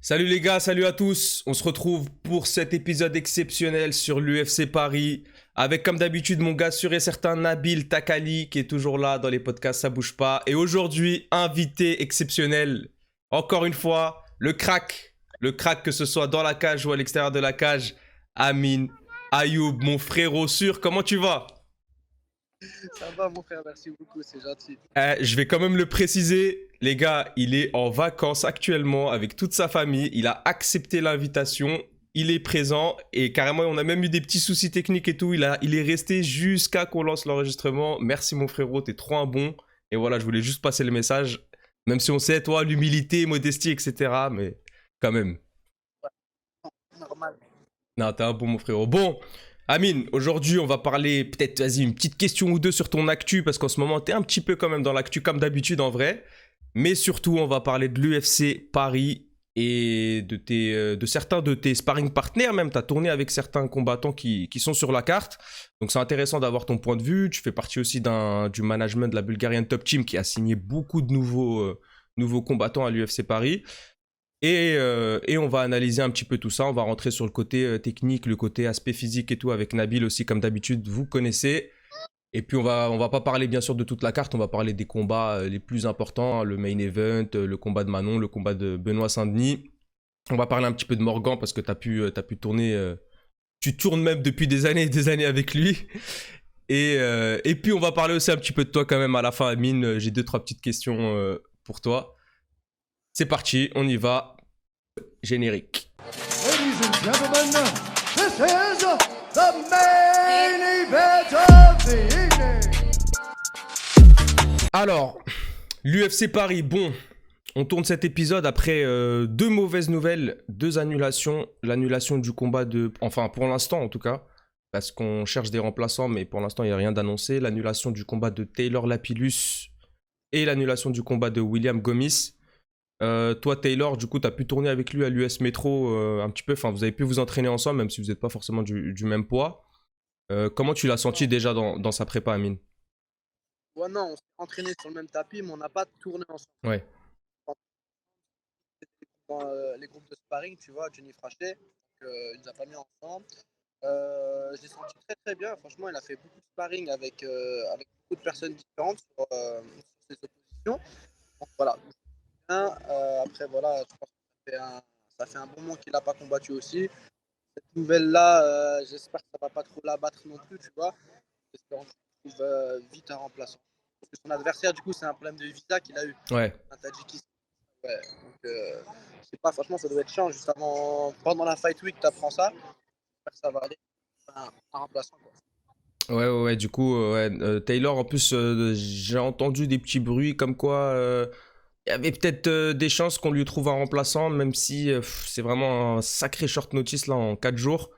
Salut les gars, salut à tous. On se retrouve pour cet épisode exceptionnel sur l'UFC Paris. Avec comme d'habitude mon gars sûr et certain Nabil Takali qui est toujours là dans les podcasts, ça bouge pas. Et aujourd'hui, invité exceptionnel. Encore une fois, le crack. Le crack que ce soit dans la cage ou à l'extérieur de la cage. Amine Ayoub, mon frérot sûr, comment tu vas? Ça va mon frère, merci beaucoup, c'est gentil. Je vais quand même le préciser, les gars, il est en vacances actuellement avec toute sa famille. Il a accepté l'invitation, il est présent et carrément, on a même eu des petits soucis techniques et tout. Il est resté jusqu'à qu'on lance l'enregistrement. Merci mon frérot, t'es trop un bon. Et voilà, je voulais juste passer le message. Même si on sait, toi, l'humilité, modestie, etc. Mais quand même. Normal. Non, t'es un bon mon frérot. Bon, Amine, aujourd'hui, on va parler peut-être, vas-y, une petite question ou deux sur ton actu, parce qu'en ce moment, t'es un petit peu quand même dans l'actu, comme d'habitude, en vrai. Mais surtout, on va parler de l'UFC Paris et de certains de tes sparring partners, même. T'as tourné avec certains combattants qui sont sur la carte. Donc, c'est intéressant d'avoir ton point de vue. Tu fais partie aussi du management de la Bulgarian Top Team, qui a signé beaucoup de nouveaux combattants à l'UFC Paris. Et on va analyser un petit peu tout ça. On va rentrer sur le côté technique, le côté aspect physique et tout avec Nabil aussi, comme d'habitude, vous connaissez. Et puis on va pas parler bien sûr de toute la carte, on va parler des combats les plus importants, hein, le main event, le combat de Manon, le combat de Benoît Saint-Denis. On va parler un petit peu de Morgan parce que t'as pu tourner, tu tournes même depuis des années et des années avec lui. Et puis on va parler aussi un petit peu de toi quand même à la fin, Amine. J'ai deux, trois petites questions pour toi. C'est parti, on y va. Générique. Ladies and gentlemen, this is the main event of the evening. Alors, l'UFC Paris, bon, on tourne cet épisode après deux mauvaises nouvelles, deux annulations. L'annulation du combat de... Enfin, pour l'instant en tout cas, parce qu'on cherche des remplaçants, mais pour l'instant, il n'y a rien d'annoncé. L'annulation du combat de Taylor Lapillus et l'annulation du combat de William Gomis. Toi, Taylor, du coup, tu as pu tourner avec lui à l'US Metro un petit peu. Enfin, vous avez pu vous entraîner ensemble, même si vous n'êtes pas forcément du même poids. Comment tu l'as senti déjà dans sa prépa, Amine? Ouais, non, on s'est entraîné sur le même tapis, mais on n'a pas tourné ensemble. Ouais. Dans les groupes de sparring, tu vois, Johnny Frachet, il nous a pas mis ensemble. Je l'ai senti très très bien, franchement, il a fait beaucoup de sparring avec beaucoup de personnes différentes sur ses oppositions. Donc voilà. Après, voilà, je pense que ça fait un bon moment qu'il n'a pas combattu aussi. Cette nouvelle-là, j'espère que ça va pas trop l'abattre non plus, tu vois. J'espère qu'il trouve vite un remplaçant. Parce que son adversaire, du coup, c'est un problème de visa qu'il a eu. Ouais. Un Tadjikistan. Ouais. Donc, je sais pas, franchement, ça doit être chiant. Juste pendant la fight week, tu apprends ça. J'espère que ça va aller. Un remplaçant, quoi. Ouais, du coup, Taylor, en plus, j'ai entendu des petits bruits comme quoi il y avait peut-être des chances qu'on lui trouve un remplaçant, même si c'est vraiment un sacré short notice là en 4 jours.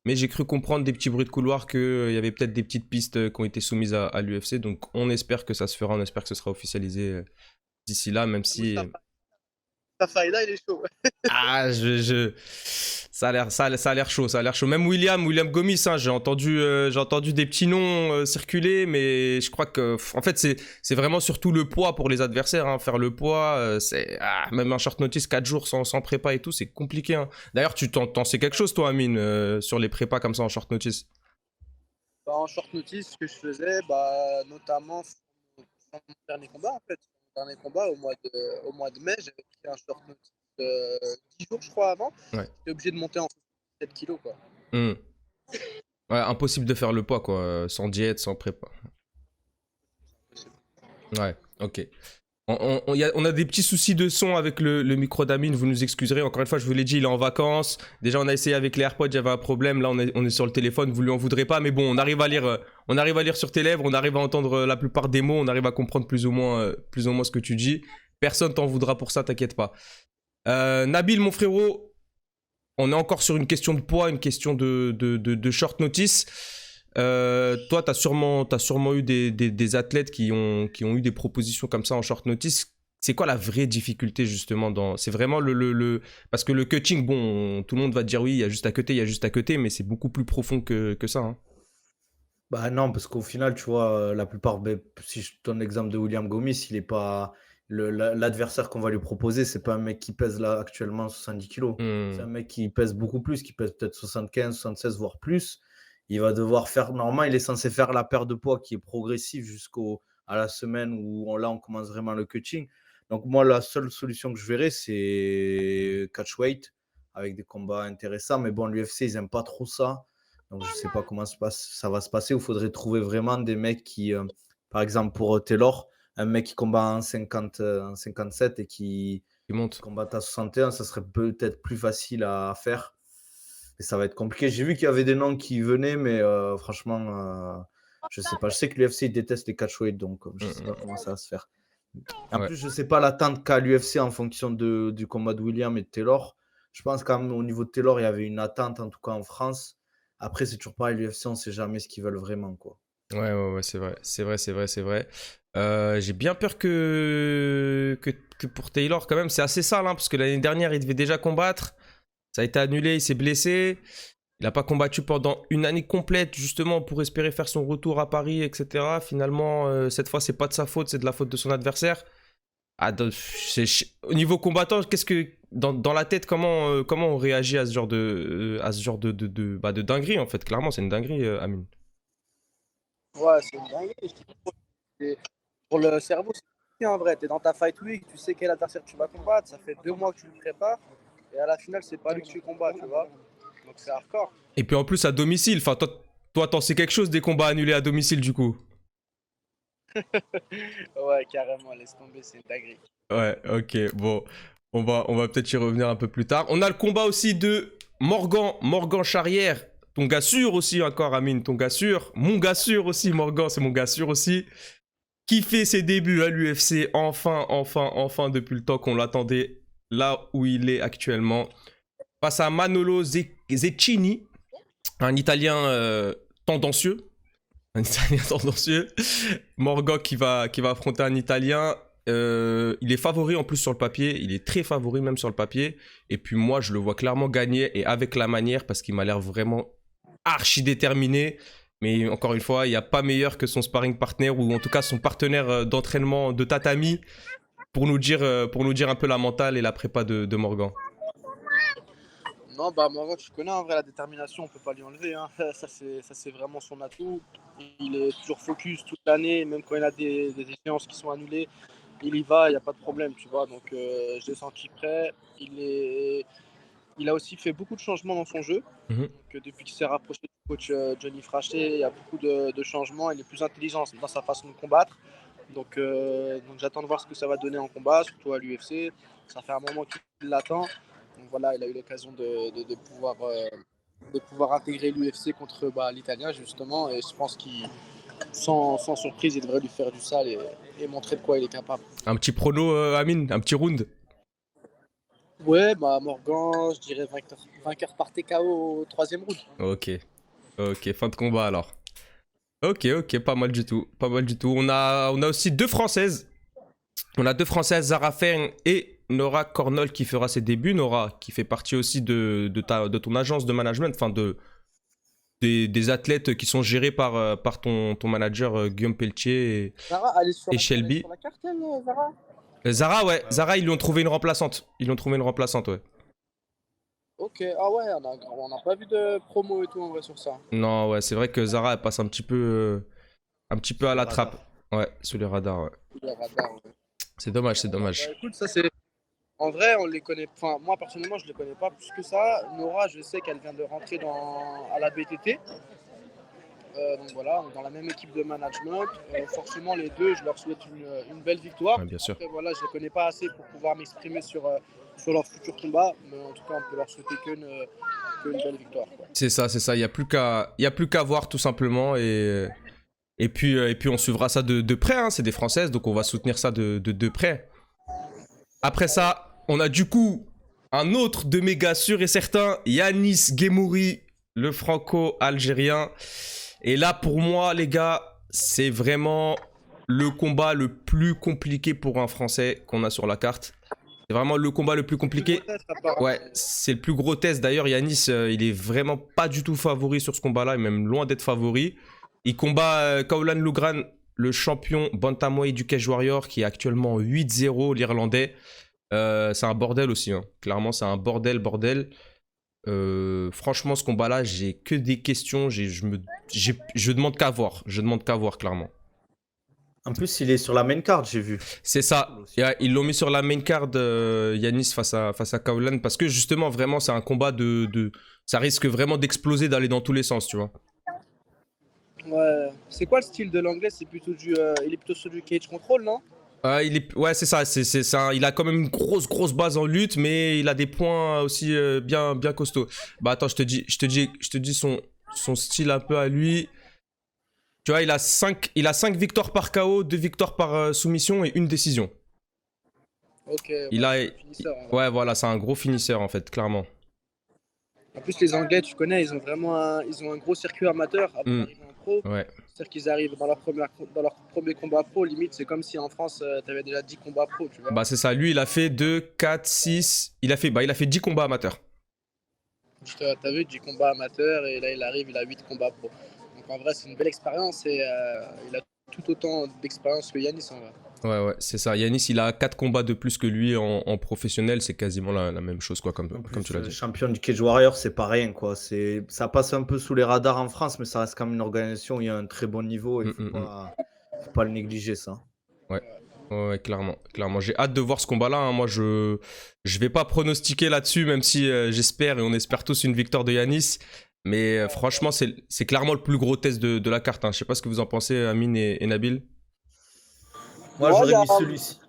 Mais j'ai cru comprendre des petits bruits de couloir qu'il y avait peut-être des petites pistes qui ont été soumises à l'UFC. Donc on espère que ça se fera, on espère que ce sera officialisé d'ici là, même si... Tafaïda, il est chaud. Ah, ça a l'air chaud, ça a l'air chaud. Même William Gomis, hein, j'ai entendu des petits noms circuler, mais je crois que, en fait, c'est vraiment surtout le poids pour les adversaires, hein. Faire le poids, même un short notice 4 jours sans prépa et tout, c'est compliqué, hein. D'ailleurs, tu t'en sais quelque chose, toi, Amine, sur les prépas comme ça en short notice? En short notice, ce que je faisais, notamment sur mon dernier combat, en fait. Mon dernier combat, au mois de mai, j'avais pris un short notice 10 jours, je crois, avant. Ouais. J'étais obligé de monter en 7 kilos, quoi. Ouais, impossible de faire le poids, quoi, sans diète, sans prépa. Ouais, ok. On a des petits soucis de son avec le micro d'Amine, vous nous excuserez. Encore une fois, je vous l'ai dit, il est en vacances. Déjà, on a essayé avec les AirPods, il y avait un problème. Là, on est sur le téléphone, vous lui en voudrez pas. Mais bon, on arrive à lire sur tes lèvres, on arrive à entendre la plupart des mots, on arrive à comprendre plus ou moins ce que tu dis. Personne t'en voudra pour ça, t'inquiète pas. Nabil, mon frérot, on est encore sur une question de poids, une question de short notice. Toi, tu as sûrement eu des athlètes qui ont eu des propositions comme ça en short notice. C'est quoi la vraie difficulté justement C'est vraiment Parce que le cutting, bon, tout le monde va te dire oui, il y a juste à côté, mais c'est beaucoup plus profond que ça, hein. Bah non, parce qu'au final, tu vois, la plupart, si je donne l'exemple de William Gomis, il est pas, l'adversaire qu'on va lui proposer, c'est pas un mec qui pèse là actuellement 70 kilos. C'est un mec qui pèse beaucoup plus, qui pèse peut-être 75, 76, voire plus. Il va devoir faire, normalement, il est censé faire la perte de poids qui est progressive à la semaine où on commence vraiment le cutting. Donc, moi, la seule solution que je verrais, c'est catchweight avec des combats intéressants. Mais bon, l'UFC, ils n'aiment pas trop ça. Donc, je ne sais pas comment ça va se passer. Il faudrait trouver vraiment des mecs qui, par exemple, pour Taylor, un mec qui combat en 57 et qui monte. combat à 61, ça serait peut-être plus facile à faire. Et ça va être compliqué. J'ai vu qu'il y avait des noms qui venaient, mais franchement, je sais pas. Je sais que l'UFC déteste les catchweight, donc je sais pas comment ça va se faire. En plus, je sais pas l'attente qu'a l'UFC en fonction du combat de William et de Taylor. Je pense quand même au niveau de Taylor, il y avait une attente, en tout cas en France. Après, c'est toujours pareil, l'UFC, on sait jamais ce qu'ils veulent vraiment, quoi. Ouais, c'est vrai. J'ai bien peur que pour Taylor, quand même, c'est assez sale, hein, parce que l'année dernière, il devait déjà combattre. Ça a été annulé, il s'est blessé. Il n'a pas combattu pendant une année complète, justement, pour espérer faire son retour à Paris, etc. Finalement, cette fois, c'est pas de sa faute, c'est de la faute de son adversaire. Au niveau combattant, qu'est-ce que dans la tête, comment on réagit à ce genre de dinguerie, en fait? Clairement, c'est une dinguerie, Amine. Ouais, c'est une dinguerie. Pour le cerveau, c'est compliqué en vrai. Tu es dans ta fight week, tu sais quel adversaire tu vas combattre. Ça fait 2 mois que tu le prépares. Et à la finale, c'est pas lui que tu combats, tu vois. Donc c'est hardcore. Et puis en plus, à domicile. Enfin, toi, t'en sais quelque chose des combats annulés à domicile, du coup? Ouais, carrément, laisse tomber, c'est une dinguerie. Ouais, ok, bon. On va peut-être y revenir un peu plus tard. On a le combat aussi de Morgan Charrière. Ton gars sûr aussi encore, Amine, ton gars sûr. Mon gars sûr aussi, Morgan, c'est mon gars sûr aussi. Qui fait ses débuts à l'UFC, enfin, depuis le temps qu'on l'attendait, là où il est actuellement. Face à Manolo Zecchini, un Italien tendancieux. Morgan qui va affronter un Italien. Il est favori en plus sur le papier. Il est très favori même sur le papier. Et puis moi, je le vois clairement gagner et avec la manière parce qu'il m'a l'air vraiment archi déterminé. Mais encore une fois, il n'y a pas meilleur que son sparring partner ou en tout cas son partenaire d'entraînement de tatami pour nous dire un peu la mentale et la prépa de Morgan. Non, bah Morgan, tu connais en vrai la détermination, on peut pas lui enlever. Hein. Ça, c'est vraiment son atout. Il est toujours focus toute l'année, même quand il a des échéances qui sont annulées. Il y va, il n'y a pas de problème, tu vois. Donc, je l'ai senti prêt. Il a aussi fait beaucoup de changements dans son jeu. Donc, depuis qu'il s'est rapproché du coach Johnny Frachet, il y a beaucoup de changements. Il est plus intelligent dans sa façon de combattre. Donc j'attends de voir ce que ça va donner en combat, surtout à l'UFC. Ça fait un moment qu'il l'attend. Donc voilà, il a eu l'occasion de pouvoir intégrer l'UFC contre l'Italien, justement. Et je pense qu'il, sans surprise, il devrait lui faire du sale et montrer de quoi il est capable. Un petit prono, Amine, un petit round. Ouais, Morgan, je dirais vainqueur par TKO au 3e round. Ok, fin de combat alors. Ok, pas mal du tout. On a aussi 2 Françaises. On a 2 Françaises, Zara Fern et Nora Cornol qui fera ses débuts. Nora, qui fait partie aussi de ton agence de management, enfin des athlètes qui sont gérés par ton manager Guillaume Pelletier Zara, elle est sur Shelby. Sur la carte, Zara Zara, ouais. Zara, ils lui ont trouvé une remplaçante. Ouais. Ok, ah ouais, on n'a pas vu de promo et tout en vrai sur ça. Non, ouais, c'est vrai que Zara, elle passe un petit peu à la trappe. Ouais, sous les radars, ouais. Sous les radars, ouais. C'est dommage. Écoute, ça c'est... En vrai, on les connaît... Enfin, moi, personnellement, je les connais pas plus que ça. Nora, je sais qu'elle vient de rentrer à la BTT. Donc voilà, on est dans la même équipe de management. Forcément, les deux, je leur souhaite une belle victoire. Ouais, bien sûr. Après, voilà, je les connais pas assez pour pouvoir m'exprimer sur leur futur combat. Mais en tout cas, on peut leur souhaiter qu'une belle victoire, quoi. C'est ça. Il n'y a plus qu'à voir, tout simplement. Et puis on suivra ça de près. Hein. C'est des Françaises, donc on va soutenir ça de près. Après ça, on a du coup un autre de mes gars sûrs et certains, Yanis Guémouri, le franco-algérien. Et là, pour moi, les gars, c'est vraiment le combat le plus compliqué pour un Français qu'on a sur la carte. C'est vraiment le combat le plus compliqué. Ouais, c'est le plus gros test. D'ailleurs, Yanis, il est vraiment pas du tout favori sur ce combat-là, et même loin d'être favori. Il combat Kaulan Lougran le champion bantamweight du Cage Warrior qui est actuellement 8-0, l'Irlandais. C'est un bordel aussi, hein. Clairement, c'est un bordel. Franchement, ce combat-là, j'ai que des questions. Je demande qu'à voir. Je demande qu'à voir, clairement. En plus, il est sur la main card, j'ai vu. C'est ça. Ils l'ont mis sur la main card, Yanis face à Kaulan, parce que justement, vraiment, c'est un combat ça risque vraiment d'exploser, d'aller dans tous les sens, tu vois. Ouais. C'est quoi le style de l'anglais? C'est plutôt il est plutôt sur du cage control, non? Ouais, c'est ça. Il a quand même une grosse base en lutte, mais il a des points aussi bien costauds. Bah attends, je te dis son style un peu à lui. Tu vois, il a 5 victoires par KO, 2 victoires par soumission et 1 décision. Ok. Ouais, voilà, c'est un gros finisseur en fait, clairement. En plus, les Anglais, tu connais, ils ont vraiment un gros circuit amateur avant d'arriver en pro. Ouais. C'est-à-dire qu'ils arrivent dans leur premier combat pro, limite, c'est comme si en France, tu avais déjà 10 combats pro, tu vois. Bah c'est ça, lui, il a fait 2, 4, 6, il a fait 10 combats amateurs. T'as vu, 10 combats amateurs, et là, il arrive, il a 8 combats pro. Donc en vrai, c'est une belle expérience, et il a tout autant d'expérience que Yanis, en vrai. Ouais, c'est ça. Yanis, il a 4 combats de plus que lui en professionnel. C'est quasiment la même chose, quoi, comme tu l'as dit. Champion du Cage Warrior, c'est pas rien, quoi. Ça passe un peu sous les radars en France, mais ça reste quand même une organisation où il y a un très bon niveau et faut pas le négliger, ça. Ouais, clairement. J'ai hâte de voir ce combat-là, hein. Moi, je vais pas pronostiquer là-dessus, même si j'espère et on espère tous une victoire de Yanis. Mais franchement, c'est clairement le plus gros test de la carte, hein. Je sais pas ce que vous en pensez, Amine et Nabil. Moi, j'aurais mis celui-ci.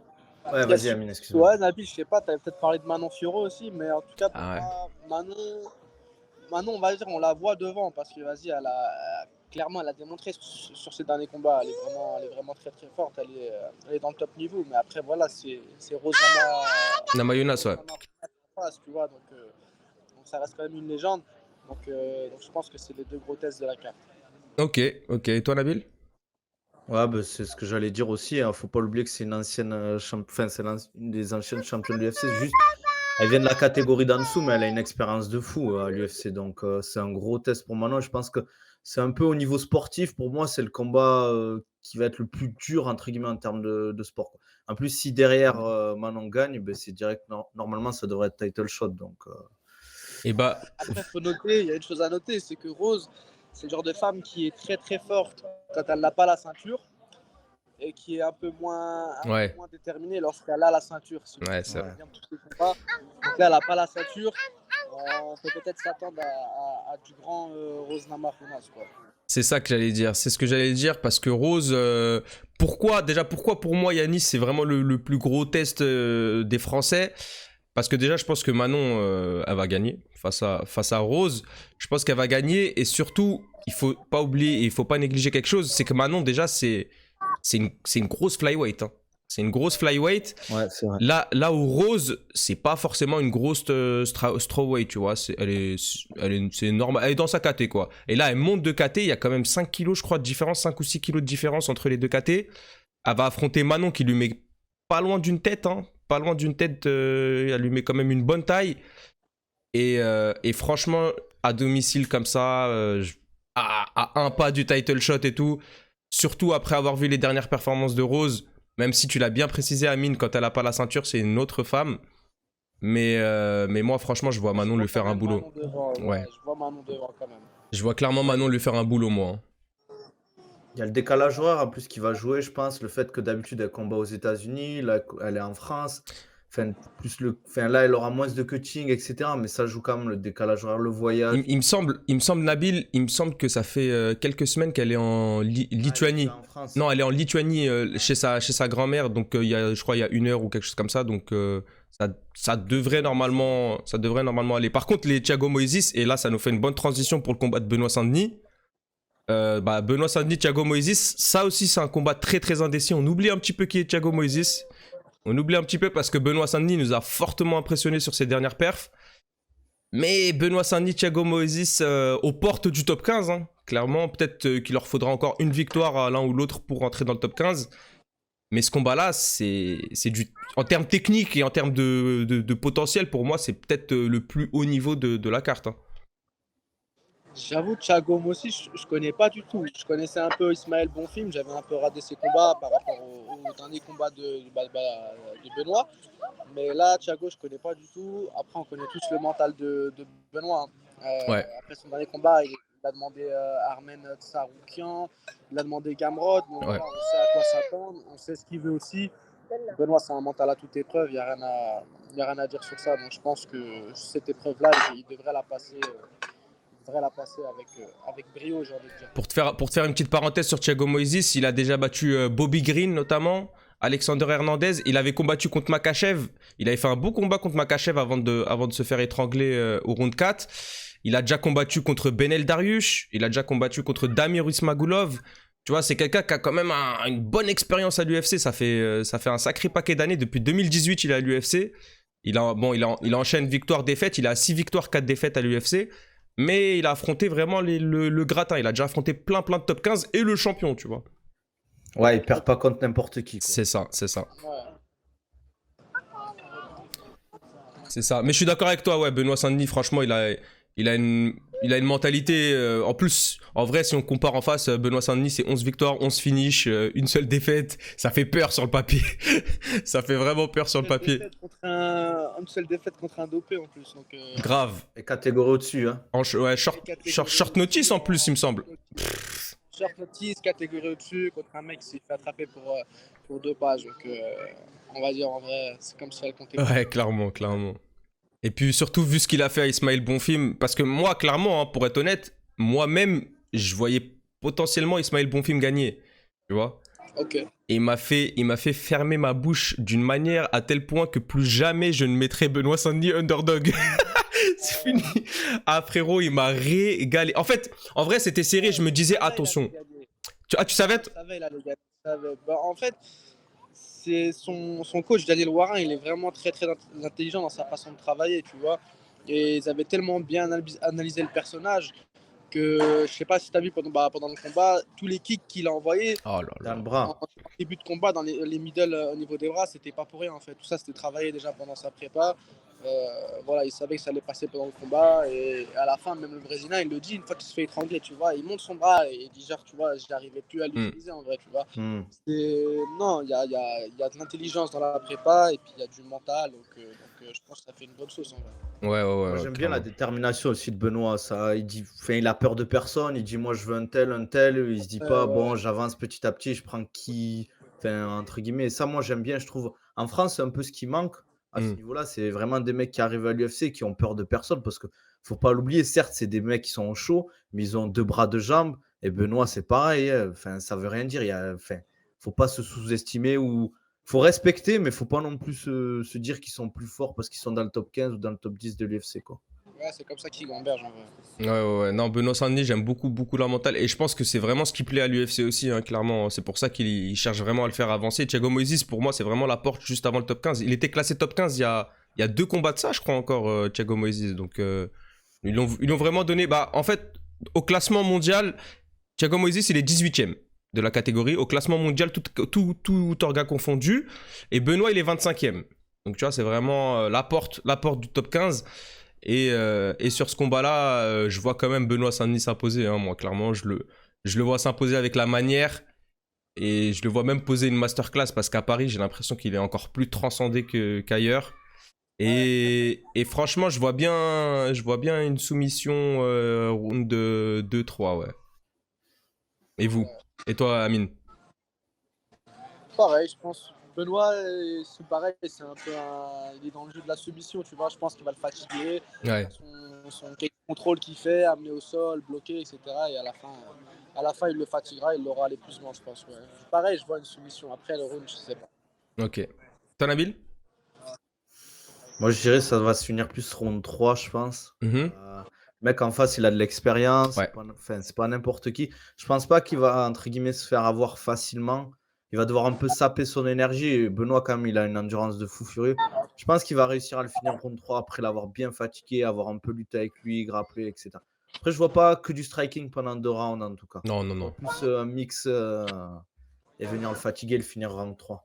Ouais, vas-y, Amine, excuse-moi. Ouais, Nabil, je sais pas, t'avais peut-être parlé de Manon Fiorot aussi, mais en tout cas, pour moi, Manon, on va dire, on la voit devant, parce que, vas-y, clairement, elle a démontré sur ses derniers combats, elle est vraiment très très forte, elle est dans le top niveau, mais après, voilà, c'est Rosana Namajunas, ouais. Tu vois, donc ça reste quand même une légende, donc je pense que c'est les 2 gros tests de la carte. Ok. Et toi, Nabil? Ouais, bah, c'est ce que j'allais dire aussi, hein. Faut pas oublier que c'est une ancienne une des anciennes championnes de l'UFC. Juste, elle vient de la catégorie d'en dessous, mais elle a une expérience de fou à l'UFC. Donc, c'est un gros test pour Manon. Je pense que c'est un peu au niveau sportif. Pour moi, c'est le combat qui va être le plus dur, entre guillemets, en termes de sport, quoi. En plus, si derrière Manon gagne, ben, c'est direct. Normalement, ça devrait être title shot. Donc, Après, il y a une chose à noter, c'est que Rose, c'est le genre de femme qui est très très forte quand elle n'a pas la ceinture et qui est un peu moins déterminée lorsqu'elle a la ceinture. Ouais, c'est vrai. Donc là, elle n'a pas la ceinture. On peut peut-être s'attendre à du grand Rose Namajunas, quoi. C'est ça que j'allais dire. C'est ce que j'allais dire parce que Rose, pourquoi pour moi Yanis c'est vraiment le plus gros test des Français. Parce que déjà, je pense que Manon, elle va gagner face à Rose. Je pense qu'elle va gagner. Et surtout, il faut pas oublier, il faut pas négliger quelque chose. C'est que Manon, déjà, c'est une grosse flyweight, hein. C'est une grosse flyweight. Ouais, c'est vrai. Là où Rose, c'est pas forcément une grosse strawweight, tu vois. C'est normal. Elle est dans sa KT, quoi. Et là, elle monte de KT. Il y a quand même 5 kilos, je crois, de différence. 5 ou 6 kilos de différence entre les deux KT. Elle va affronter Manon qui lui met pas loin d'une tête, hein. Pas loin d'une tête, elle lui met quand même une bonne taille. Et franchement, à domicile comme ça, à un pas du title shot et tout, surtout après avoir vu les dernières performances de Rose, même si tu l'as bien précisé, Amine, quand elle n'a pas la ceinture, c'est une autre femme. Mais moi, franchement, je vois Manon lui faire un boulot. Ouais. Je vois Manon devant quand même. Je vois clairement Manon lui faire un boulot, moi, hein. Il y a le décalage horaire en plus qui va jouer, je pense. Le fait que d'habitude elle combat aux États-Unis, là elle est en France. Là, elle aura moins de cutting, etc. Mais ça joue quand même le décalage horaire, le voyage. Il me semble, Nabil, il me semble que ça fait quelques semaines qu'elle est en Lituanie. Non, elle est en Lituanie chez sa grand-mère. Donc, je crois il y a 1 heure ou quelque chose comme ça. Donc, ça devrait normalement aller. Par contre, les Thiago Moïse, et là, ça nous fait une bonne transition pour le combat de Benoît Saint-Denis. Benoît Saint-Denis, Thiago Moïse, ça aussi, c'est un combat très très indécis. On oublie un petit peu qui est Thiago Moïse. On oublie un petit peu parce que Benoît Saint-Denis nous a fortement impressionné sur ses dernières perfs. Mais Benoît Saint-Denis, Thiago Moïse aux portes du top 15. Hein. Clairement, peut-être qu'il leur faudra encore une victoire à l'un ou l'autre pour rentrer dans le top 15. Mais ce combat-là, en termes techniques et en termes de potentiel, pour moi, c'est peut-être le plus haut niveau de la carte. Hein. J'avoue, Thiago aussi, je connais pas du tout. Je connaissais un peu Ismaël Bonfim, j'avais un peu raté ses combats par rapport au dernier combat de Benoît. Mais là, Thiago, je connais pas du tout. Après, on connaît tous le mental de Benoît. Ouais. Après son dernier combat, il a demandé Armen Tsaroukian, il a demandé Gamrod. Bon, Ouais. voilà, on sait à quoi s'attendre, on sait ce qu'il veut aussi. Benoît, c'est un mental à toute épreuve, il n'y a rien à dire sur ça. Donc je pense que cette épreuve-là, il devrait la passer. Avec brio, j'ai envie de dire. Pour te faire une petite parenthèse sur Thiago Moïse, il a déjà battu Bobby Green notamment, Alexander Hernandez. Il avait combattu contre Makhachev. Il avait fait un beau combat contre Makhachev avant de se faire étrangler au round 4. Il a déjà combattu contre Benel Dariush. Il a déjà combattu contre Damir Ismagulov. Tu vois, c'est quelqu'un qui a quand même une bonne expérience à l'UFC. Ça fait un sacré paquet d'années. Depuis 2018, il est à l'UFC. Il enchaîne victoire-défaite. Il a 6 victoires, 4 défaites à l'UFC. Mais il a affronté vraiment le gratin. Il a déjà affronté plein de top 15 et le champion, tu vois. Ouais, il perd pas contre n'importe qui, quoi. C'est ça. Ouais. C'est ça. Mais je suis d'accord avec toi, ouais. Benoît Saint-Denis, franchement, il a une mentalité. En plus, en vrai, si on compare en face, Benoît Saint-Denis, c'est 11 victoires, 11 finishes, une seule défaite. Ça fait peur sur le papier. Ça fait vraiment peur sur le papier. Une seule défaite contre un dopé en plus. Donc, Grave. Et catégorie au-dessus, hein. Ouais, short notice en plus, il me semble. Short notice, catégorie au-dessus, contre un mec qui s'est fait attraper pour dopage. Donc, on va dire en vrai, c'est comme ça le contexte. Ouais, clairement. Et puis surtout, vu ce qu'il a fait à Ismaël Bonfim, parce que moi, clairement, hein, pour être honnête, moi-même, je voyais potentiellement Ismaël Bonfim gagner. Tu vois ? Ok. Et il m'a fait fermer ma bouche d'une manière à tel point que plus jamais je ne mettrai Benoît Saint-Denis underdog. C'est fini. Ah frérot, il m'a régalé. En fait, en vrai, c'était serré. Je me disais, attention. Tu savais Je savais, il allait gagner. Bah, en fait, c'est son coach Daniel Warin, il est vraiment très intelligent dans sa façon de travailler, tu vois. Et ils avaient tellement bien analysé le personnage que je sais pas si tu as vu pendant le combat, tous les kicks qu'il a envoyés Oh là Dans là. le bras. en début de combat, dans les middle au niveau des bras, c'était pas pour rien en fait. Tout ça, c'était travaillé déjà pendant sa prépa. Voilà, il savait que ça allait passer pendant le combat. Et à la fin, même le Brésilien, il le dit, une fois qu'il se fait étrangler, tu vois, il monte son bras et il dit, genre, tu vois, je n'arrivais plus à l'utiliser en vrai, tu vois. Non, il y a de l'intelligence dans la prépa et puis il y a du mental. Donc, je pense que ça fait une bonne sauce en vrai. Ouais. Moi, j'aime bien la détermination aussi de Benoît. Ça, il a peur de personne. Il dit, moi, je veux un tel. Il se dit pas, bon, j'avance petit à petit, je prends qui, enfin, entre guillemets. Et ça, moi, j'aime bien, je trouve. En France, c'est un peu ce qui manque à ce niveau-là. C'est vraiment des mecs qui arrivent à l'UFC qui ont peur de personne parce que faut pas l'oublier. Certes, c'est des mecs qui sont chauds, mais ils ont 2 bras, 2 jambes. Et Benoît, c'est pareil. Enfin, ça veut rien dire. Enfin, faut pas se sous-estimer ou faut respecter, mais faut pas non plus se dire qu'ils sont plus forts parce qu'ils sont dans le top 15 ou dans le top 10 de l'UFC, quoi. Ouais, c'est comme ça qu'il gamberge en vrai. Ouais. Non, Benoît Saint-Denis, j'aime beaucoup leur mental. Et je pense que c'est vraiment ce qui plaît à l'UFC aussi, hein, clairement. C'est pour ça qu'il cherche vraiment à le faire avancer. Thiago Moïse, pour moi, c'est vraiment la porte juste avant le top 15. Il était classé top 15 il y a 2 combats de ça, je crois encore, Thiago Moïse. Donc, ils l'ont vraiment donné. Bah, en fait, au classement mondial, Thiago Moïse, il est 18ème de la catégorie. Au classement mondial, tout organe confondu. Et Benoît, il est 25ème. Donc, tu vois, c'est vraiment la porte du top 15. Et sur ce combat-là, je vois quand même Benoît Saint-Denis s'imposer. Hein. Moi, clairement, je le vois s'imposer avec la manière. Et je le vois même poser une masterclass parce qu'à Paris, j'ai l'impression qu'il est encore plus transcendé qu'ailleurs. Et franchement, je vois bien une soumission round 2-3, ouais. Et vous? Et toi, Amine? Pareil, je pense. Benoît, c'est pareil, c'est un peu il est dans le jeu de la soumission, tu vois. Je pense qu'il va le fatiguer. Ouais. Son contrôle qu'il fait, amener au sol, bloquer, etc. Et à la fin, il le fatiguera, il l'aura l'épuisement, je pense. Ouais. Pareil, je vois une soumission. Après, le round, je sais pas. Ok. Toi, Nabil? Moi, je dirais que ça va se finir plus round 3, je pense. Le mec en face, il a de l'expérience. Ouais. C'est pas n'importe qui. Je pense pas qu'il va, entre guillemets, se faire avoir facilement. Il va devoir un peu saper son énergie. Et Benoît, quand même, il a une endurance de fou furieux. Je pense qu'il va réussir à le finir round 3 après l'avoir bien fatigué, avoir un peu lutté avec lui, grappler, etc. Après, je vois pas que du striking pendant 2 rounds, en tout cas. Non. Plus un mix et venir le fatiguer et le finir round 3.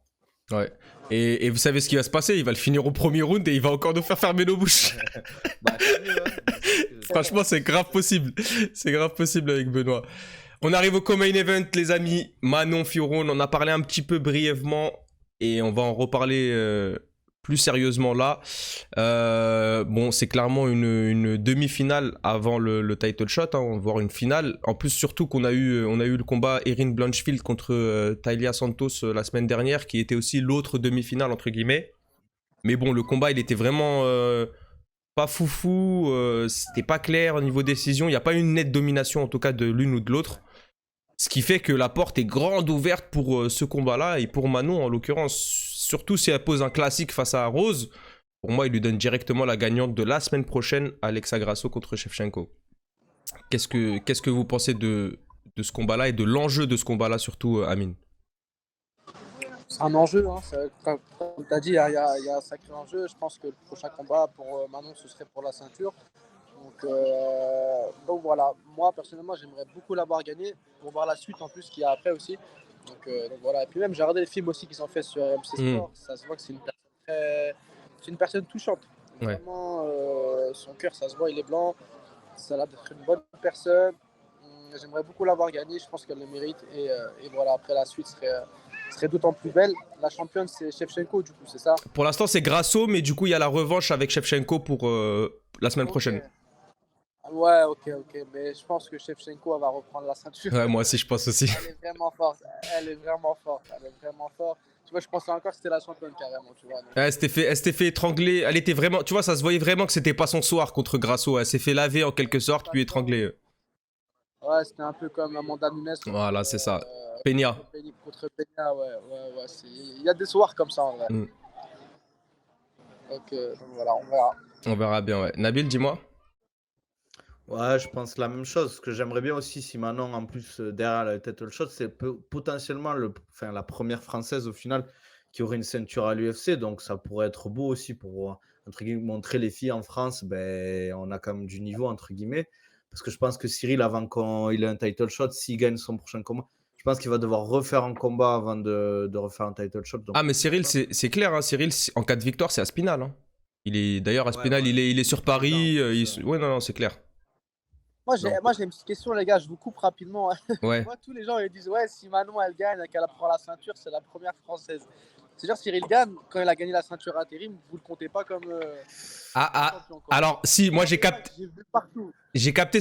Ouais. Et vous savez ce qui va se passer? Il va le finir au premier round et il va encore nous faire fermer nos bouches. Bah, tant mieux, hein. Franchement, c'est grave possible. C'est grave possible avec Benoît. On arrive au co-main event, les amis. Manon Fiorot, on en a parlé un petit peu brièvement et on va en reparler plus sérieusement là. Bon, c'est clairement une demi-finale avant le title shot, hein, voire une finale. En plus, surtout qu'on a eu le combat Erin Blanchfield contre Taila Santos la semaine dernière, qui était aussi l'autre demi-finale, entre guillemets. Mais bon, le combat, il était vraiment pas foufou, c'était pas clair au niveau décision. Il n'y a pas une nette domination, en tout cas, de l'une ou de l'autre. Ce qui fait que la porte est grande ouverte pour ce combat-là, et pour Manon, en l'occurrence, surtout si elle pose un classique face à Rose. Pour moi, il lui donne directement la gagnante de la semaine prochaine, Alexa Grasso contre Shevchenko. Qu'est-ce que vous pensez de ce combat-là et de l'enjeu de ce combat-là, surtout, Amine? C'est un enjeu, hein. Comme tu as dit, il y a un sacré enjeu. Je pense que le prochain combat pour Manon, ce serait pour la ceinture. Donc voilà, moi personnellement, j'aimerais beaucoup l'avoir gagné pour voir la suite en plus qu'il y a après aussi. Donc voilà, et puis même j'ai regardé les films aussi qu'ils ont fait sur MC Sport. Ça se voit que c'est une personne touchante. Ouais. Vraiment, son cœur, ça se voit, il est blanc. Ça a l'air d'être une bonne personne. J'aimerais beaucoup l'avoir gagné, je pense qu'elle le mérite. Et voilà, après la suite serait d'autant plus belle. La championne, c'est Shevchenko, du coup, c'est ça? Pour l'instant, c'est Grasso, mais du coup, il y a la revanche avec Shevchenko pour la semaine prochaine. Ouais, ok. Mais je pense que Shevchenko va reprendre la ceinture. Ouais, moi aussi, je pense aussi. Elle est vraiment forte. Tu vois, je pensais encore que c'était la championne carrément, tu vois. Donc... Elle s'était fait étrangler. Elle était vraiment... Tu vois, ça se voyait vraiment que c'était pas son soir contre Grasso. Elle s'est fait laver en quelque sorte, puis étrangler. Ouais, c'était un peu comme Amanda Nunes. Voilà, c'est ça. Peña. Contre Peña, ouais. Il y a des soirs comme ça, en vrai. Donc voilà, on verra. On verra bien, ouais. Nabil, dis-moi. Ouais, je pense la même chose. Ce que j'aimerais bien aussi, si Manon, en plus, derrière le title shot, c'est potentiellement la première française au final qui aurait une ceinture à l'UFC. Donc, ça pourrait être beau aussi pour, entre guillemets, montrer les filles en France. Ben, on a quand même du niveau, entre guillemets. Parce que je pense que Cyril, avant qu'il ait un title shot, s'il gagne son prochain combat, je pense qu'il va devoir refaire un combat avant de refaire un title shot. Donc, mais Cyril, c'est clair. Hein, Cyril, en cas de victoire, c'est Aspinal. Hein. D'ailleurs, Aspinal, il est sur Paris. Ouais, non, c'est clair. Moi, j'ai une petite question, les gars, je vous coupe rapidement. Ouais. Moi, tous les gens, ils disent, ouais, si Manon, elle gagne, qu'elle prend la ceinture, c'est la première française. C'est-à-dire, Cyril Gane, quand il a gagné la ceinture intérim, vous le comptez pas comme... champion, alors, si, moi, j'ai capté